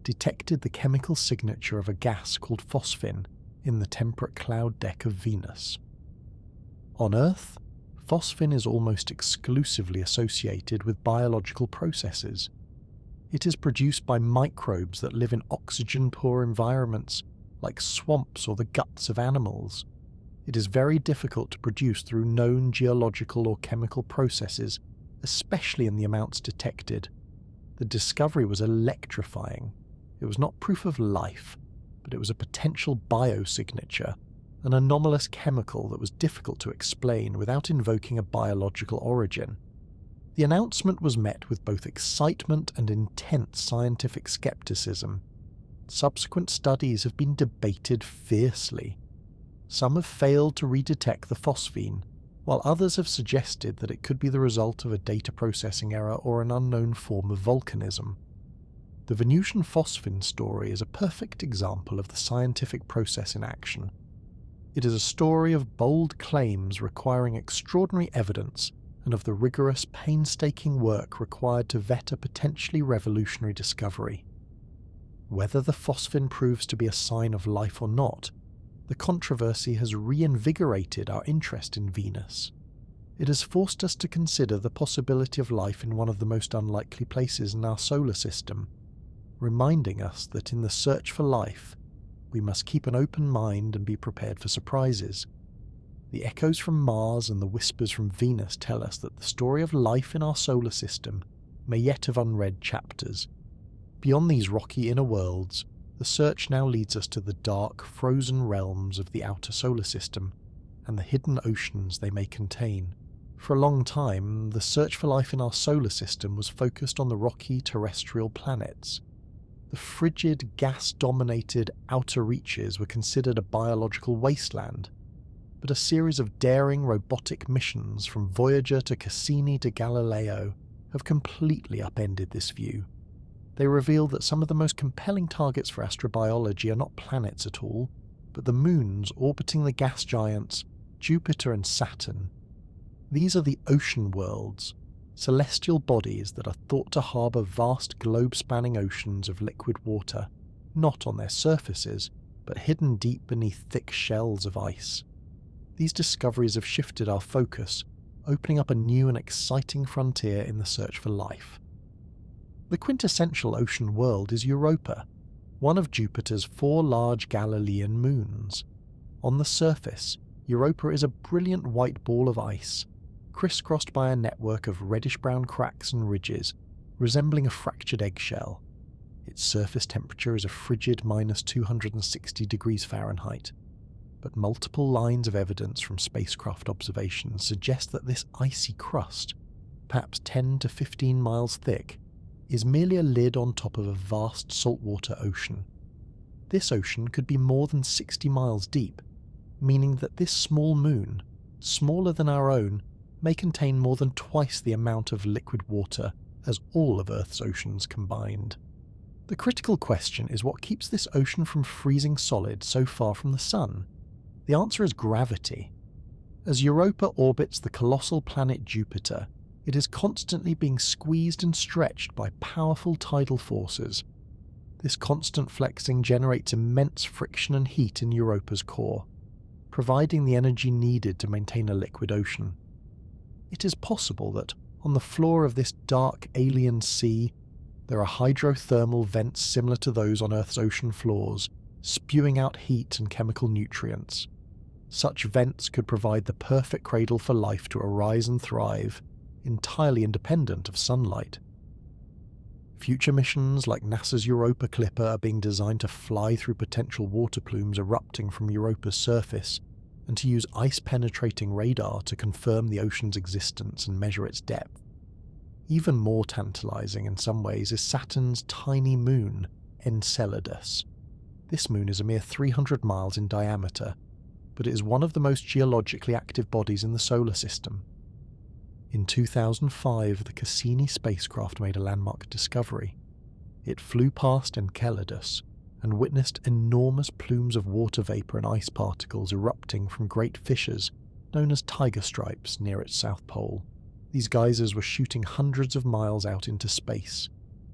detected the chemical signature of a gas called phosphine in the temperate cloud deck of Venus. On Earth, phosphine is almost exclusively associated with biological processes. It is produced by microbes that live in oxygen-poor environments like swamps or the guts of animals. It is very difficult to produce through known geological or chemical processes, especially in the amounts detected. The discovery was electrifying. It was not proof of life, but it was a potential biosignature, an anomalous chemical that was difficult to explain without invoking a biological origin. The announcement was met with both excitement and intense scientific skepticism. Subsequent studies have been debated fiercely. Some have failed to redetect the phosphine, while others have suggested that it could be the result of a data processing error or an unknown form of volcanism. The Venusian phosphine story is a perfect example of the scientific process in action. It is a story of bold claims requiring extraordinary evidence and of the rigorous, painstaking work required to vet a potentially revolutionary discovery. Whether the phosphine proves to be a sign of life or not, the controversy has reinvigorated our interest in Venus. It has forced us to consider the possibility of life in one of the most unlikely places in our solar system, reminding us that in the search for life, we must keep an open mind and be prepared for surprises. The echoes from Mars and the whispers from Venus tell us that the story of life in our solar system may yet have unread chapters. Beyond these rocky inner worlds, the search now leads us to the dark, frozen realms of the outer solar system and the hidden oceans they may contain. For a long time, the search for life in our solar system was focused on the rocky terrestrial planets. The frigid, gas-dominated outer reaches were considered a biological wasteland, but a series of daring robotic missions from Voyager to Cassini to Galileo have completely upended this view. They reveal that some of the most compelling targets for astrobiology are not planets at all, but the moons orbiting the gas giants Jupiter and Saturn. These are the ocean worlds, celestial bodies that are thought to harbour vast globe-spanning oceans of liquid water, not on their surfaces, but hidden deep beneath thick shells of ice. These discoveries have shifted our focus, opening up a new and exciting frontier in the search for life. The quintessential ocean world is Europa, one of Jupiter's 4 large Galilean moons. On the surface, Europa is a brilliant white ball of ice, crisscrossed by a network of reddish-brown cracks and ridges, resembling a fractured eggshell. Its surface temperature is a frigid -260 degrees Fahrenheit, but multiple lines of evidence from spacecraft observations suggest that this icy crust, perhaps 10 to 15 miles thick, is merely a lid on top of a vast saltwater ocean. This ocean could be more than 60 miles deep, meaning that this small moon, smaller than our own, may contain more than twice the amount of liquid water as all of Earth's oceans combined. The critical question is what keeps this ocean from freezing solid so far from the Sun? The answer is gravity. As Europa orbits the colossal planet Jupiter, it is constantly being squeezed and stretched by powerful tidal forces. This constant flexing generates immense friction and heat in Europa's core, providing the energy needed to maintain a liquid ocean. It is possible that, on the floor of this dark alien sea, there are hydrothermal vents similar to those on Earth's ocean floors, spewing out heat and chemical nutrients. Such vents could provide the perfect cradle for life to arise and thrive, entirely independent of sunlight. Future missions like NASA's Europa Clipper are being designed to fly through potential water plumes erupting from Europa's surface, and to use ice-penetrating radar to confirm the ocean's existence and measure its depth. Even more tantalizing in some ways is Saturn's tiny moon, Enceladus. This moon is a mere 300 miles in diameter, but it is one of the most geologically active bodies in the solar system. In 2005, the Cassini spacecraft made a landmark discovery. It flew past Enceladus and witnessed enormous plumes of water vapor and ice particles erupting from great fissures known as tiger stripes near its south pole. These geysers were shooting hundreds of miles out into space.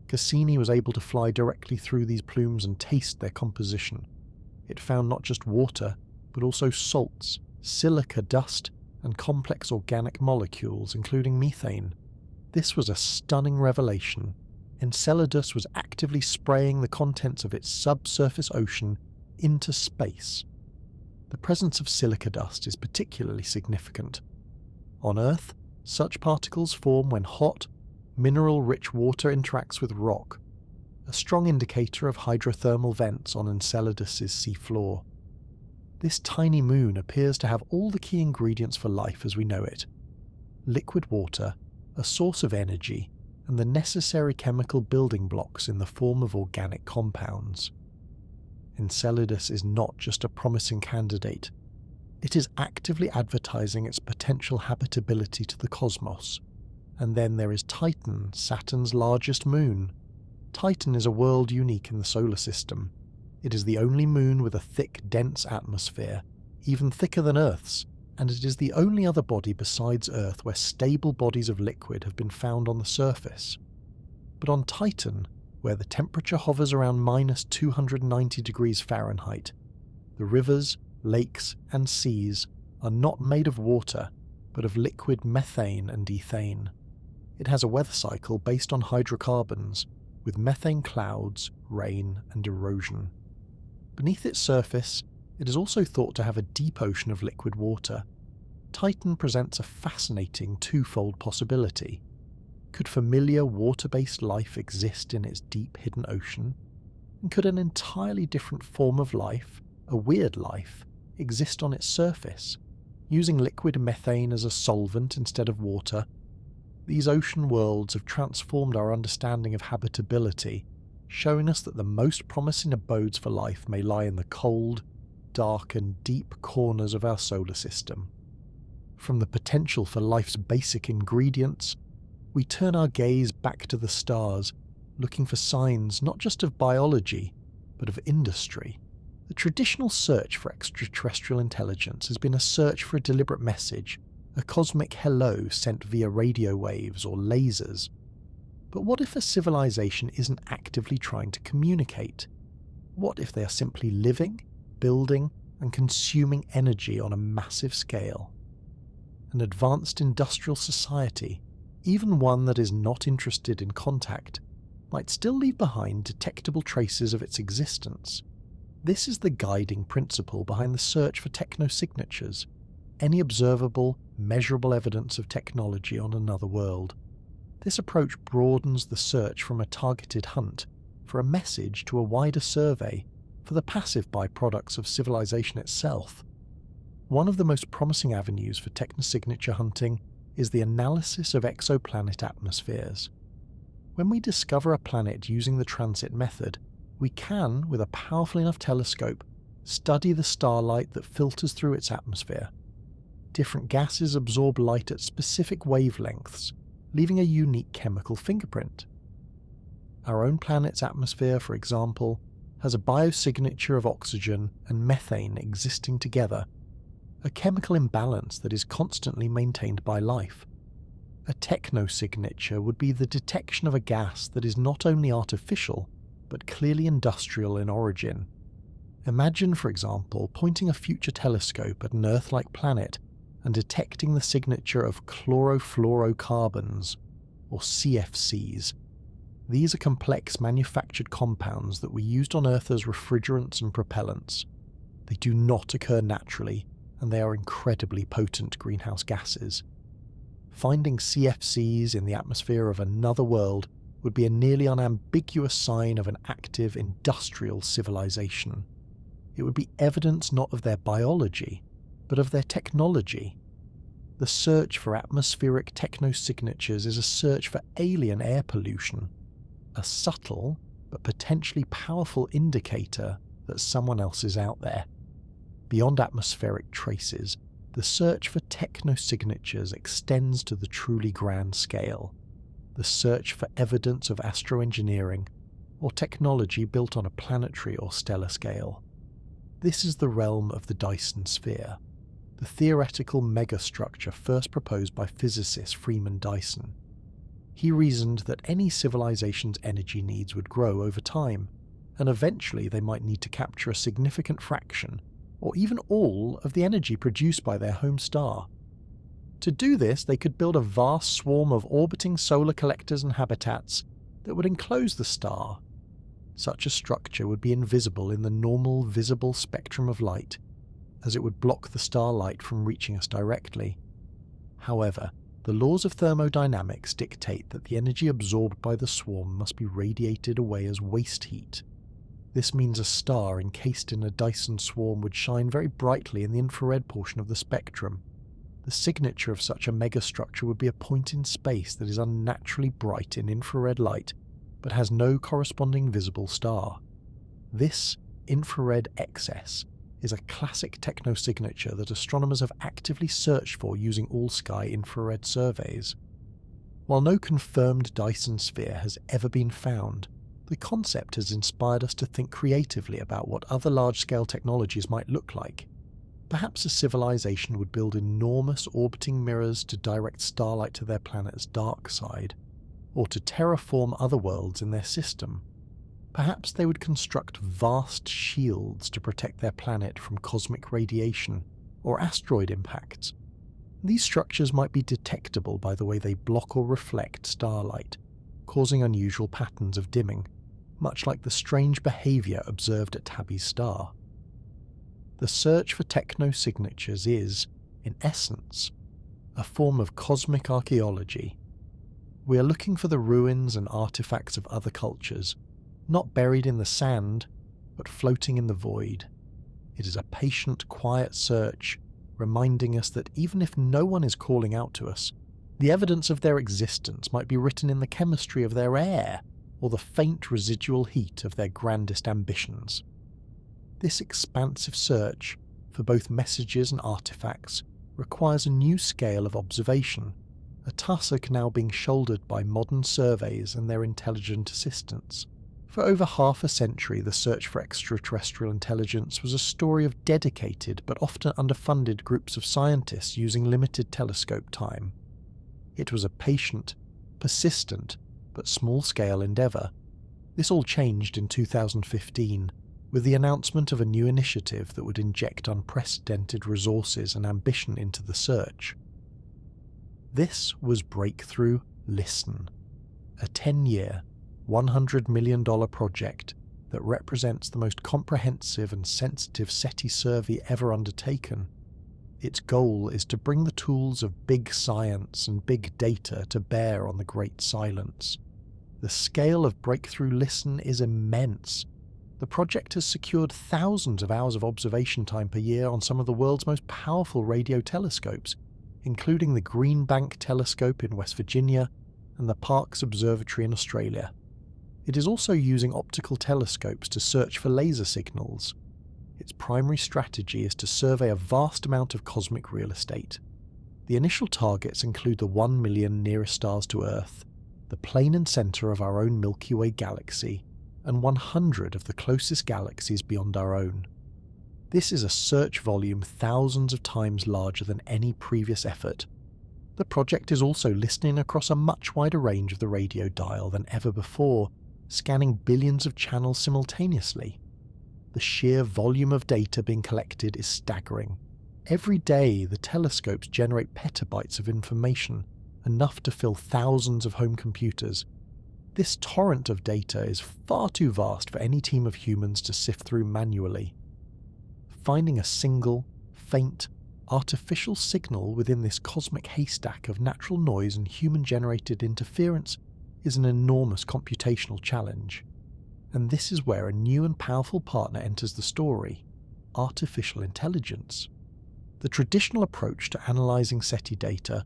Cassini was able to fly directly through these plumes and taste their composition. It found not just water, but also salts, silica dust, and complex organic molecules, including methane. This was a stunning revelation. Enceladus was actively spraying the contents of its subsurface ocean into space. The presence of silica dust is particularly significant. On Earth, such particles form when hot, mineral-rich water interacts with rock, a strong indicator of hydrothermal vents on Enceladus's seafloor. This tiny moon appears to have all the key ingredients for life as we know it: liquid water, a source of energy, and the necessary chemical building blocks in the form of organic compounds. Enceladus is not just a promising candidate, it is actively advertising its potential habitability to the cosmos. And then there is Titan, Saturn's largest moon. Titan is a world unique in the solar system. It is the only moon with a thick, dense atmosphere, even thicker than Earth's, and it is the only other body besides Earth where stable bodies of liquid have been found on the surface. But on Titan, where the temperature hovers around minus 290 degrees Fahrenheit, the rivers, lakes, and seas are not made of water, but of liquid methane and ethane. It has a weather cycle based on hydrocarbons, with methane clouds, rain, and erosion. Beneath its surface, it is also thought to have a deep ocean of liquid water. Titan presents a fascinating twofold possibility. Could familiar water-based life exist in its deep hidden ocean? And could an entirely different form of life, a weird life, exist on its surface, using liquid methane as a solvent instead of water? These ocean worlds have transformed our understanding of habitability, showing us that the most promising abodes for life may lie in the cold, dark, and deep corners of our solar system. From the potential for life's basic ingredients, we turn our gaze back to the stars, looking for signs not just of biology, but of industry. The traditional search for extraterrestrial intelligence has been a search for a deliberate message, a cosmic hello sent via radio waves or lasers. But what if a civilization isn't actively trying to communicate? What if they are simply living, building, and consuming energy on a massive scale? An advanced industrial society, even one that is not interested in contact, might still leave behind detectable traces of its existence. This is the guiding principle behind the search for technosignatures, any observable, measurable evidence of technology on another world. This approach broadens the search from a targeted hunt for a message to a wider survey for the passive byproducts of civilization itself. One of the most promising avenues for technosignature hunting is the analysis of exoplanet atmospheres. When we discover a planet using the transit method, we can, with a powerful enough telescope, study the starlight that filters through its atmosphere. Different gases absorb light at specific wavelengths, leaving a unique chemical fingerprint. Our own planet's atmosphere, for example, has a biosignature of oxygen and methane existing together, a chemical imbalance that is constantly maintained by life. A technosignature would be the detection of a gas that is not only artificial, but clearly industrial in origin. Imagine, for example, pointing a future telescope at an Earth-like planet and detecting the signature of chlorofluorocarbons, or CFCs. These are complex manufactured compounds that were used on Earth as refrigerants and propellants. They do not occur naturally, and they are incredibly potent greenhouse gases. Finding CFCs in the atmosphere of another world would be a nearly unambiguous sign of an active industrial civilization. It would be evidence not of their biology, but of their technology. The search for atmospheric technosignatures is a search for alien air pollution, a subtle but potentially powerful indicator that someone else is out there. Beyond atmospheric traces, the search for technosignatures extends to the truly grand scale, the search for evidence of astroengineering or technology built on a planetary or stellar scale. This is the realm of the Dyson sphere, the theoretical megastructure first proposed by physicist Freeman Dyson. He reasoned that any civilization's energy needs would grow over time, and eventually they might need to capture a significant fraction, or even all, of the energy produced by their home star. To do this, they could build a vast swarm of orbiting solar collectors and habitats that would enclose the star. Such a structure would be invisible in the normal visible spectrum of light, as it would block the starlight from reaching us directly. However, the laws of thermodynamics dictate that the energy absorbed by the swarm must be radiated away as waste heat. This means a star encased in a Dyson swarm would shine very brightly in the infrared portion of the spectrum. The signature of such a megastructure would be a point in space that is unnaturally bright in infrared light, but has no corresponding visible star. This infrared excess is a classic technosignature that astronomers have actively searched for using all-sky infrared surveys. While no confirmed Dyson sphere has ever been found, the concept has inspired us to think creatively about what other large-scale technologies might look like. Perhaps a civilization would build enormous orbiting mirrors to direct starlight to their planet's dark side, or to terraform other worlds in their system. Perhaps they would construct vast shields to protect their planet from cosmic radiation or asteroid impacts. These structures might be detectable by the way they block or reflect starlight, causing unusual patterns of dimming, much like the strange behaviour observed at Tabby's star. The search for technosignatures is, in essence, a form of cosmic archaeology. We are looking for the ruins and artifacts of other cultures, not buried in the sand, but floating in the void. It is a patient, quiet search, reminding us that even if no one is calling out to us, the evidence of their existence might be written in the chemistry of their air, or the faint residual heat of their grandest ambitions. This expansive search for both messages and artifacts requires a new scale of observation, a task now being shouldered by modern surveys and their intelligent assistants. For over half a century, the search for extraterrestrial intelligence was a story of dedicated but often underfunded groups of scientists using limited telescope time. It was a patient, persistent, but small-scale endeavour. This all changed in 2015, with the announcement of a new initiative that would inject unprecedented resources and ambition into the search. This was Breakthrough Listen, a 10-year, $100 million project that represents the most comprehensive and sensitive SETI survey ever undertaken. Its goal is to bring the tools of big science and big data to bear on the great silence. The scale of Breakthrough Listen is immense. The project has secured thousands of hours of observation time per year on some of the world's most powerful radio telescopes, including the Green Bank Telescope in West Virginia and the Parkes Observatory in Australia. It is also using optical telescopes to search for laser signals. Its primary strategy is to survey a vast amount of cosmic real estate. The initial targets include the 1 million nearest stars to Earth, the plane and centre of our own Milky Way galaxy, and 100 of the closest galaxies beyond our own. This is a search volume thousands of times larger than any previous effort. The project is also listening across a much wider range of the radio dial than ever before, scanning billions of channels simultaneously. The sheer volume of data being collected is staggering. Every day, the telescopes generate petabytes of information, enough to fill thousands of home computers. This torrent of data is far too vast for any team of humans to sift through manually. Finding a single, faint, artificial signal within this cosmic haystack of natural noise and human-generated interference is an enormous computational challenge. And this is where a new and powerful partner enters the story: artificial intelligence. The traditional approach to analysing SETI data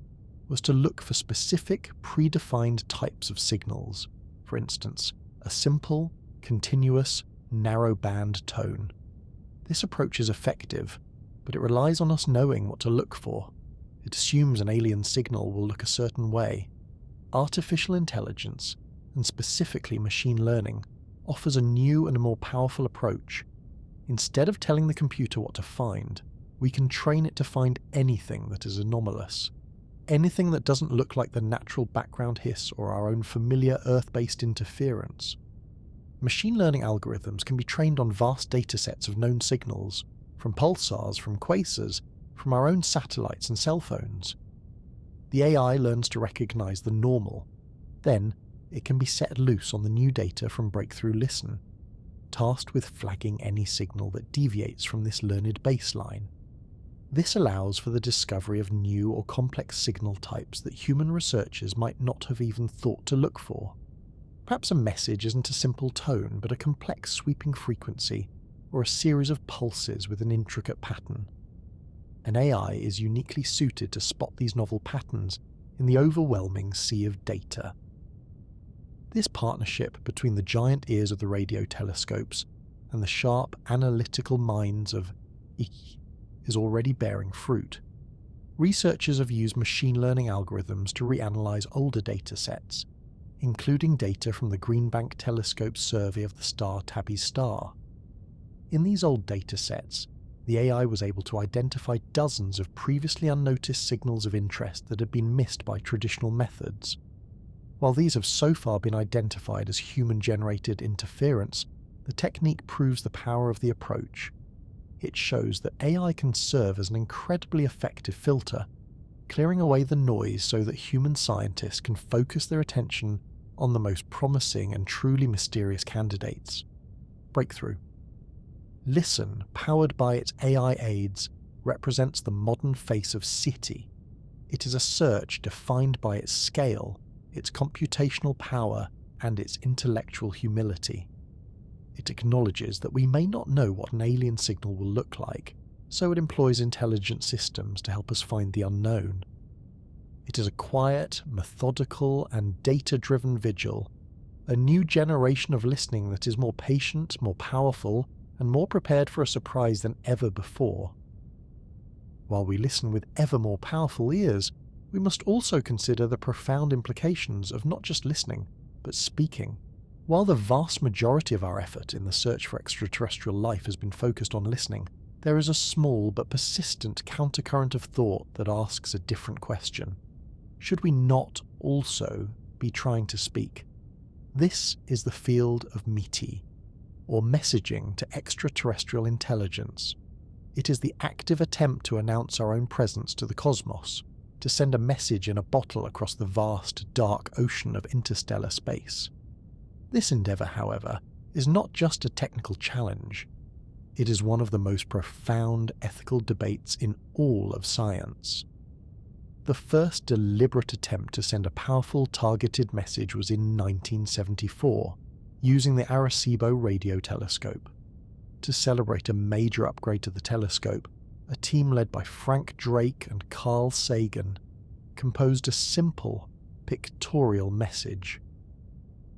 was to look for specific, predefined types of signals, for instance, a simple, continuous, narrow-band tone. This approach is effective, but it relies on us knowing what to look for. It assumes an alien signal will look a certain way. Artificial intelligence, and specifically machine learning, offers a new and more powerful approach. Instead of telling the computer what to find, we can train it to find anything that is anomalous. Anything that doesn't look like the natural background hiss or our own familiar Earth-based interference. Machine learning algorithms can be trained on vast datasets of known signals, from pulsars, from quasars, from our own satellites and cell phones. The AI learns to recognize the normal. Then, it can be set loose on the new data from Breakthrough Listen, tasked with flagging any signal that deviates from this learned baseline. This allows for the discovery of new or complex signal types that human researchers might not have even thought to look for. Perhaps a message isn't a simple tone, but a complex sweeping frequency, or a series of pulses with an intricate pattern. An AI is uniquely suited to spot these novel patterns in the overwhelming sea of data. This partnership between the giant ears of the radio telescopes and the sharp analytical minds of is already bearing fruit. Researchers have used machine learning algorithms to reanalyze older datasets, including data from the Green Bank Telescope's survey of the star Tabby's star. In these old datasets, the AI was able to identify dozens of previously unnoticed signals of interest that had been missed by traditional methods. While these have so far been identified as human-generated interference, the technique proves the power of the approach. It shows that AI can serve as an incredibly effective filter, clearing away the noise so that human scientists can focus their attention on the most promising and truly mysterious candidates. Breakthrough. Listen, powered by its AI aids, represents the modern face of SETI. It is a search defined by its scale, its computational power, and its intellectual humility. It acknowledges that we may not know what an alien signal will look like, so it employs intelligent systems to help us find the unknown. It is a quiet, methodical, and data-driven vigil, a new generation of listening that is more patient, more powerful, and more prepared for a surprise than ever before. While we listen with ever more powerful ears, we must also consider the profound implications of not just listening, but speaking. While the vast majority of our effort in the search for extraterrestrial life has been focused on listening, there is a small but persistent countercurrent of thought that asks a different question. Should we not also be trying to speak? This is the field of METI, or messaging to extraterrestrial intelligence. It is the active attempt to announce our own presence to the cosmos, to send a message in a bottle across the vast, dark ocean of interstellar space. This endeavour, however, is not just a technical challenge. It is one of the most profound ethical debates in all of science. The first deliberate attempt to send a powerful targeted message was in 1974, using the Arecibo radio telescope. To celebrate a major upgrade to the telescope, a team led by Frank Drake and Carl Sagan composed a simple, pictorial message.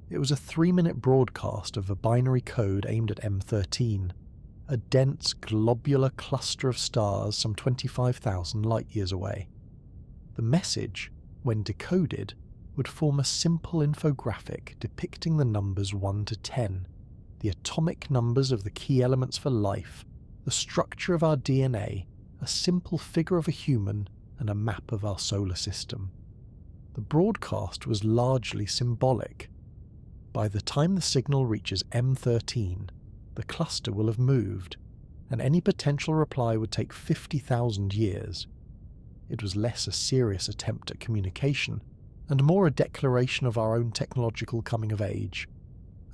It was a 3-minute broadcast of a binary code aimed at M13, a dense globular cluster of stars some 25,000 light-years away. The message, when decoded, would form a simple infographic depicting the numbers 1 to 10, the atomic numbers of the key elements for life, the structure of our DNA, a simple figure of a human, and a map of our solar system. The broadcast was largely symbolic. By the time the signal reaches M13, the cluster will have moved, and any potential reply would take 50,000 years. It was less a serious attempt at communication, and more a declaration of our own technological coming of age.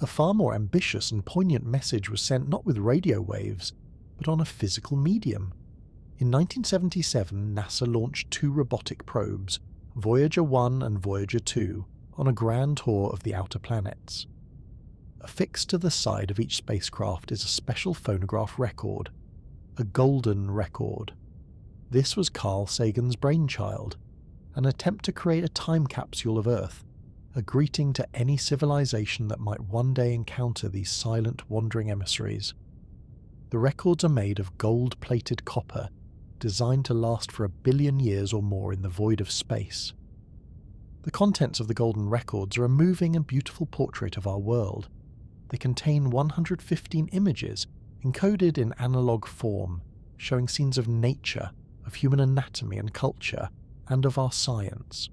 A far more ambitious and poignant message was sent not with radio waves, but on a physical medium. In 1977, NASA launched 2 robotic probes, Voyager 1 and Voyager 2, on a grand tour of the outer planets. Affixed to the side of each spacecraft is a special phonograph record, a golden record. This was Carl Sagan's brainchild, an attempt to create a time capsule of Earth, a greeting to any civilization that might one day encounter these silent wandering emissaries. The records are made of gold-plated copper, designed to last for 1 billion years or more in the void of space. The contents of the golden records are a moving and beautiful portrait of our world. They contain 115 images, encoded in analog form, showing scenes of nature, of human anatomy and culture, and of our science.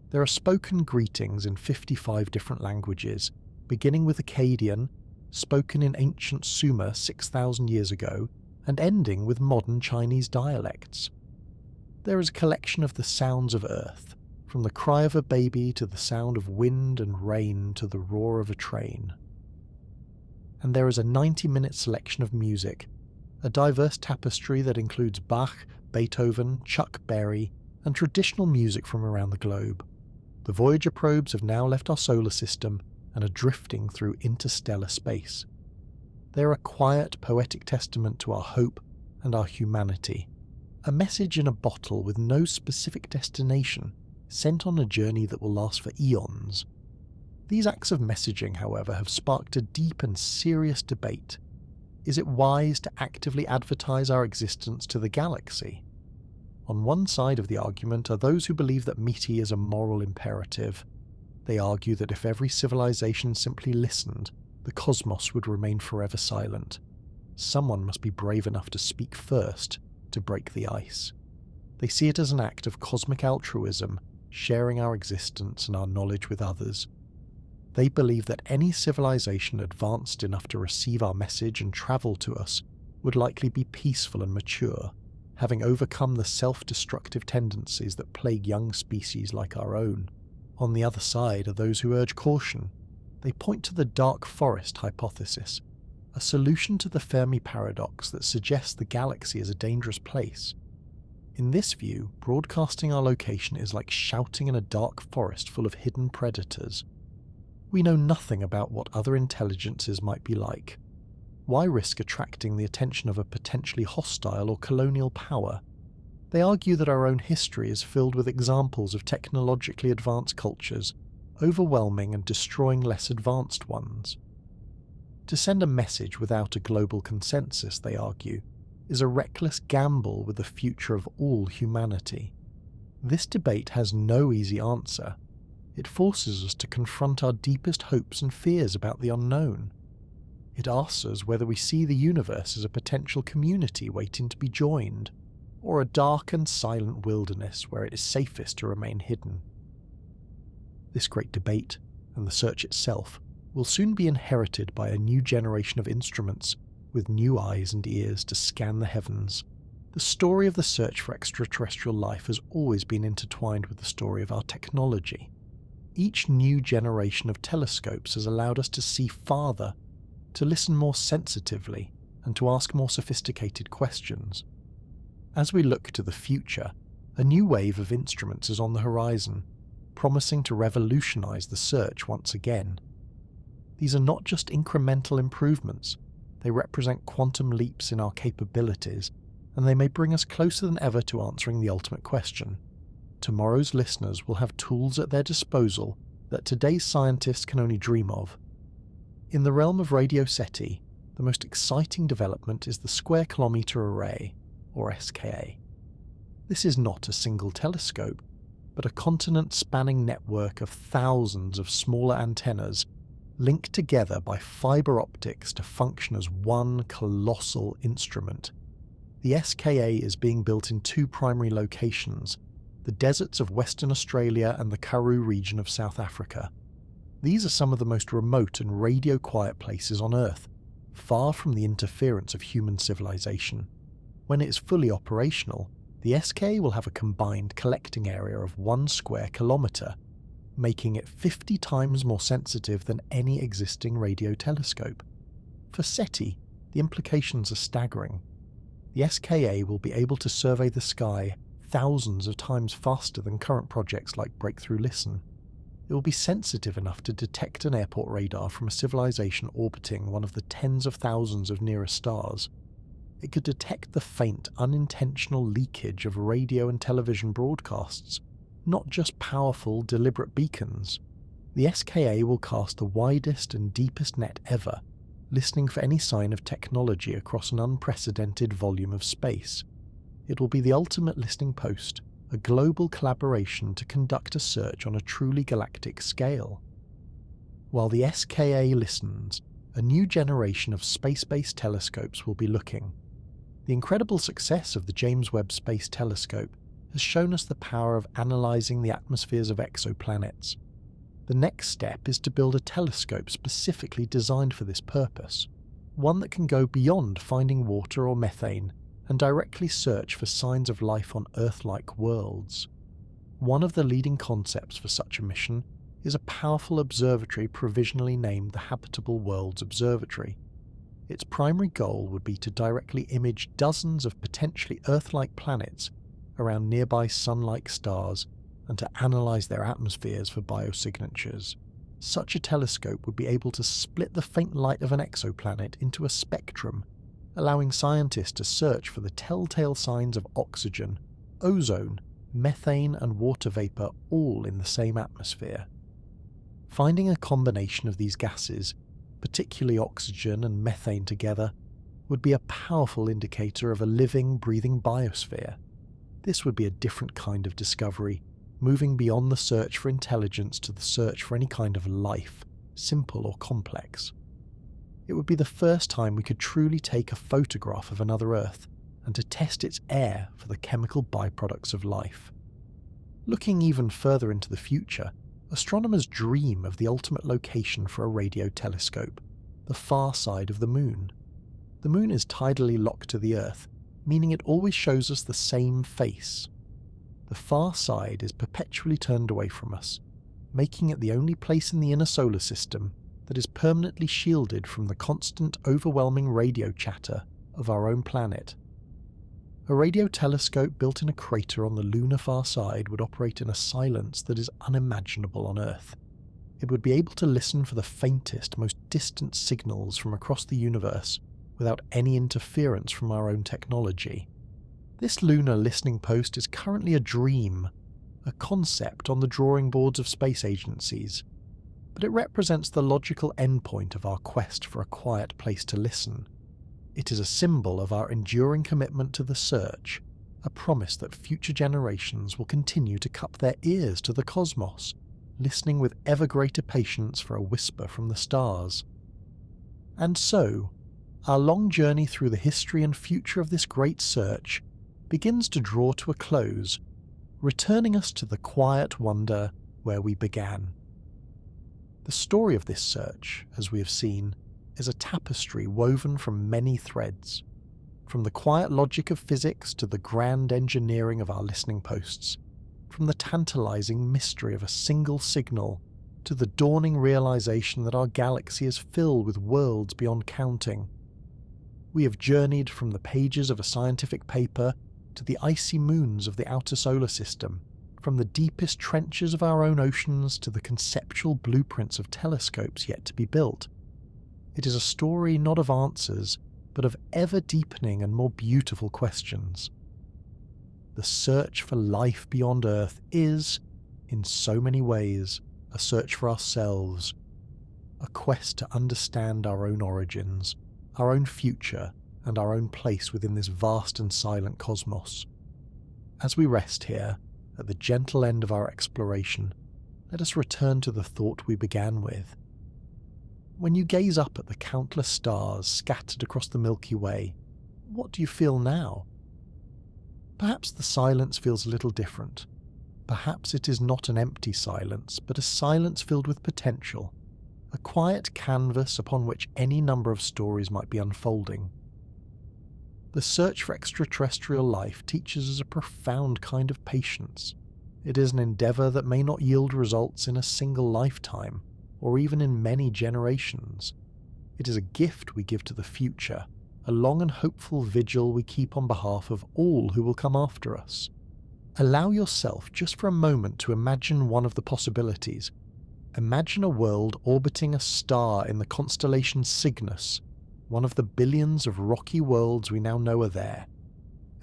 There are spoken greetings in 55 different languages, beginning with Akkadian, spoken in ancient Sumer 6,000 years ago, and ending with modern Chinese dialects. There is a collection of the sounds of Earth, from the cry of a baby to the sound of wind and rain to the roar of a train. And there is a 90-minute selection of music, a diverse tapestry that includes Bach, Beethoven, Chuck Berry, and traditional music from around the globe. The Voyager probes have now left our solar system and are drifting through interstellar space. They are a quiet, poetic testament to our hope and our humanity, a message in a bottle with no specific destination, sent on a journey that will last for eons. These acts of messaging, however, have sparked a deep and serious debate. Is it wise to actively advertise our existence to the galaxy? On one side of the argument are those who believe that METI is a moral imperative. They argue that if every civilization simply listened, the cosmos would remain forever silent. Someone must be brave enough to speak first, to break the ice. They see it as an act of cosmic altruism, sharing our existence and our knowledge with others. They believe that any civilization advanced enough to receive our message and travel to us would likely be peaceful and mature, having overcome the self-destructive tendencies that plague young species like our own. On the other side are those who urge caution. They point to the dark forest hypothesis, a solution to the Fermi Paradox that suggests the galaxy is a dangerous place. In this view, broadcasting our location is like shouting in a dark forest full of hidden predators. We know nothing about what other intelligences might be like. Why risk attracting the attention of a potentially hostile or colonial power? They argue that our own history is filled with examples of technologically advanced cultures, overwhelming and destroying less advanced ones. To send a message without a global consensus, they argue, is a reckless gamble with the future of all humanity. This debate has no easy answer. It forces us to confront our deepest hopes and fears about the unknown. It asks us whether we see the universe as a potential community waiting to be joined, or a dark and silent wilderness where it is safest to remain hidden. This great debate, and the search itself, will soon be inherited by a new generation of instruments with new eyes and ears to scan the heavens. The story of the search for extraterrestrial life has always been intertwined with the story of our technology. Each new generation of telescopes has allowed us to see farther, to listen more sensitively, and to ask more sophisticated questions. As we look to the future, a new wave of instruments is on the horizon, promising to revolutionize the search once again. These are not just incremental improvements, they represent quantum leaps in our capabilities, and they may bring us closer than ever to answering the ultimate question. Tomorrow's listeners will have tools at their disposal that today's scientists can only dream of. In the realm of radio SETI, the most exciting development is the Square Kilometre Array, or SKA. This is not a single telescope, but a continent-spanning network of thousands of smaller antennas linked together by fibre optics to function as one colossal instrument. The SKA is being built in two primary locations, the deserts of Western Australia and the Karoo region of South Africa. These are some of the most remote and radio-quiet places on Earth, far from the interference of human civilization. When it is fully operational, the SKA will have a combined collecting area of 1 square kilometre, making it 50 times more sensitive than any existing radio telescope. For SETI, the implications are staggering. The SKA will be able to survey the sky thousands of times faster than current projects like Breakthrough Listen. It will be sensitive enough to detect an airport radar from a civilization orbiting one of the tens of thousands of nearest stars. It could detect the faint, unintentional leakage of radio and television broadcasts, not just powerful, deliberate beacons. The SKA will cast the widest and deepest net ever, listening for any sign of technology across an unprecedented volume of space. It will be the ultimate listening post, a global collaboration to conduct a search on a truly galactic scale. While the SKA listens, a new generation of space-based telescopes will be looking. The incredible success of the James Webb Space Telescope has shown us the power of analysing the atmospheres of exoplanets. The next step is to build a telescope specifically designed for this purpose, one that can go beyond finding water or methane and directly search for signs of life on Earth-like worlds. One of the leading concepts for such a mission is a powerful observatory provisionally named the Habitable Worlds Observatory. Its primary goal would be to directly image dozens of potentially Earth-like planets around nearby Sun-like stars and to analyse their atmospheres for biosignatures. Such a telescope would be able to split the faint light of an exoplanet into a spectrum, allowing scientists to search for the telltale signs of oxygen, ozone, methane and water vapour all in the same atmosphere. Finding a combination of these gases, particularly oxygen and methane together, would be a powerful indicator of a living, breathing biosphere. This would be a different kind of discovery, moving beyond the search for intelligence to the search for any kind of life, simple or complex. It would be the first time we could truly take a photograph of another Earth and to test its air for the chemical byproducts of life. Looking even further into the future, astronomers dream of the ultimate location for a radio telescope, the far side of the Moon. The Moon is tidally locked to the Earth, meaning it always shows us the same face. The far side is perpetually turned away from us, making it the only place in the inner solar system that is permanently shielded from the constant, overwhelming radio chatter of our own planet. A radio telescope built in a crater on the lunar far side would operate in a silence that is unimaginable on Earth. It would be able to listen for the faintest, most distant signals from across the universe without any interference from our own technology. This lunar listening post is currently a dream, a concept on the drawing boards of space agencies, but it represents the logical endpoint of our quest for a quiet place to listen. It is a symbol of our enduring commitment to the search, a promise that future generations will continue to cup their ears to the cosmos, listening with ever greater patience for a whisper from the stars. And so, our long journey through the history and future of this great search begins to draw to a close, returning us to the quiet wonder where we began. The story of this search, as we have seen, is a tapestry woven from many threads, from the quiet logic of physics to the grand engineering of our listening posts, from the tantalizing mystery of a single signal to the dawning realization that our galaxy is filled with worlds beyond counting. We have journeyed from the pages of a scientific paper to the icy moons of the outer solar system, from the deepest trenches of our own oceans to the conceptual blueprints of telescopes yet to be built. It is a story not of answers, but of ever-deepening and more beautiful questions. The search for life beyond Earth is, in so many ways, a search for ourselves, a quest to understand our own origins, our own future, and our own place within this vast and silent cosmos. As we rest here, at the gentle end of our exploration, let us return to the thought we began with. When you gaze up at the countless stars scattered across the Milky Way, what do you feel now? Perhaps the silence feels a little different. Perhaps it is not an empty silence, but a silence filled with potential, a quiet canvas upon which any number of stories might be unfolding. The search for extraterrestrial life teaches us a profound kind of patience. It is an endeavour that may not yield results in a single lifetime, or even in many generations. It is a gift we give to the future, a long and hopeful vigil we keep on behalf of all who will come after us. Allow yourself just for a moment to imagine one of the possibilities, Imagine a world orbiting a star in the constellation Cygnus, one of the billions of rocky worlds we now know are there.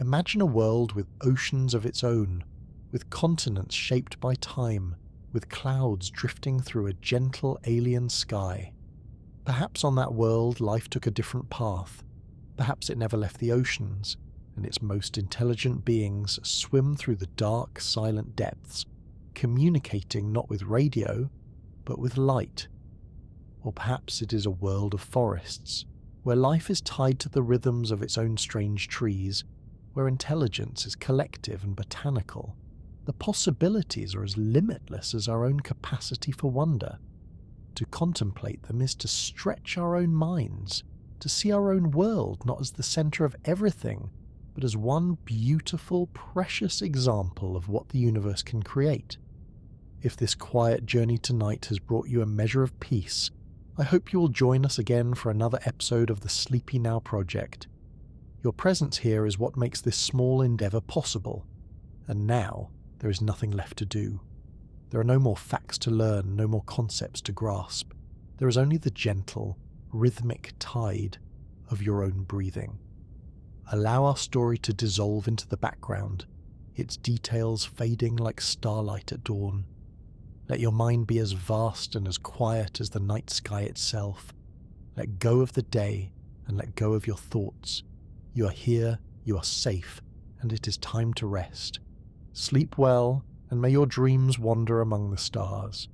Imagine a world with oceans of its own, with continents shaped by time, with clouds drifting through a gentle alien sky. Perhaps on that world life took a different path. Perhaps it never left the oceans, and its most intelligent beings swim through the dark, silent depths, communicating not with radio, but with light. Or perhaps it is a world of forests, where life is tied to the rhythms of its own strange trees, where intelligence is collective and botanical. The possibilities are as limitless as our own capacity for wonder. To contemplate them is to stretch our own minds, to see our own world not as the centre of everything, but as one beautiful, precious example of what the universe can create. If this quiet journey tonight has brought you a measure of peace, I hope you will join us again for another episode of the Sleepy Now Project. Your presence here is what makes this small endeavour possible, and now there is nothing left to do. There are no more facts to learn, no more concepts to grasp. There is only the gentle, rhythmic tide of your own breathing. Allow our story to dissolve into the background, its details fading like starlight at dawn. Let your mind be as vast and as quiet as the night sky itself. Let go of the day and let go of your thoughts. You are here, you are safe, and it is time to rest. Sleep well, and may your dreams wander among the stars.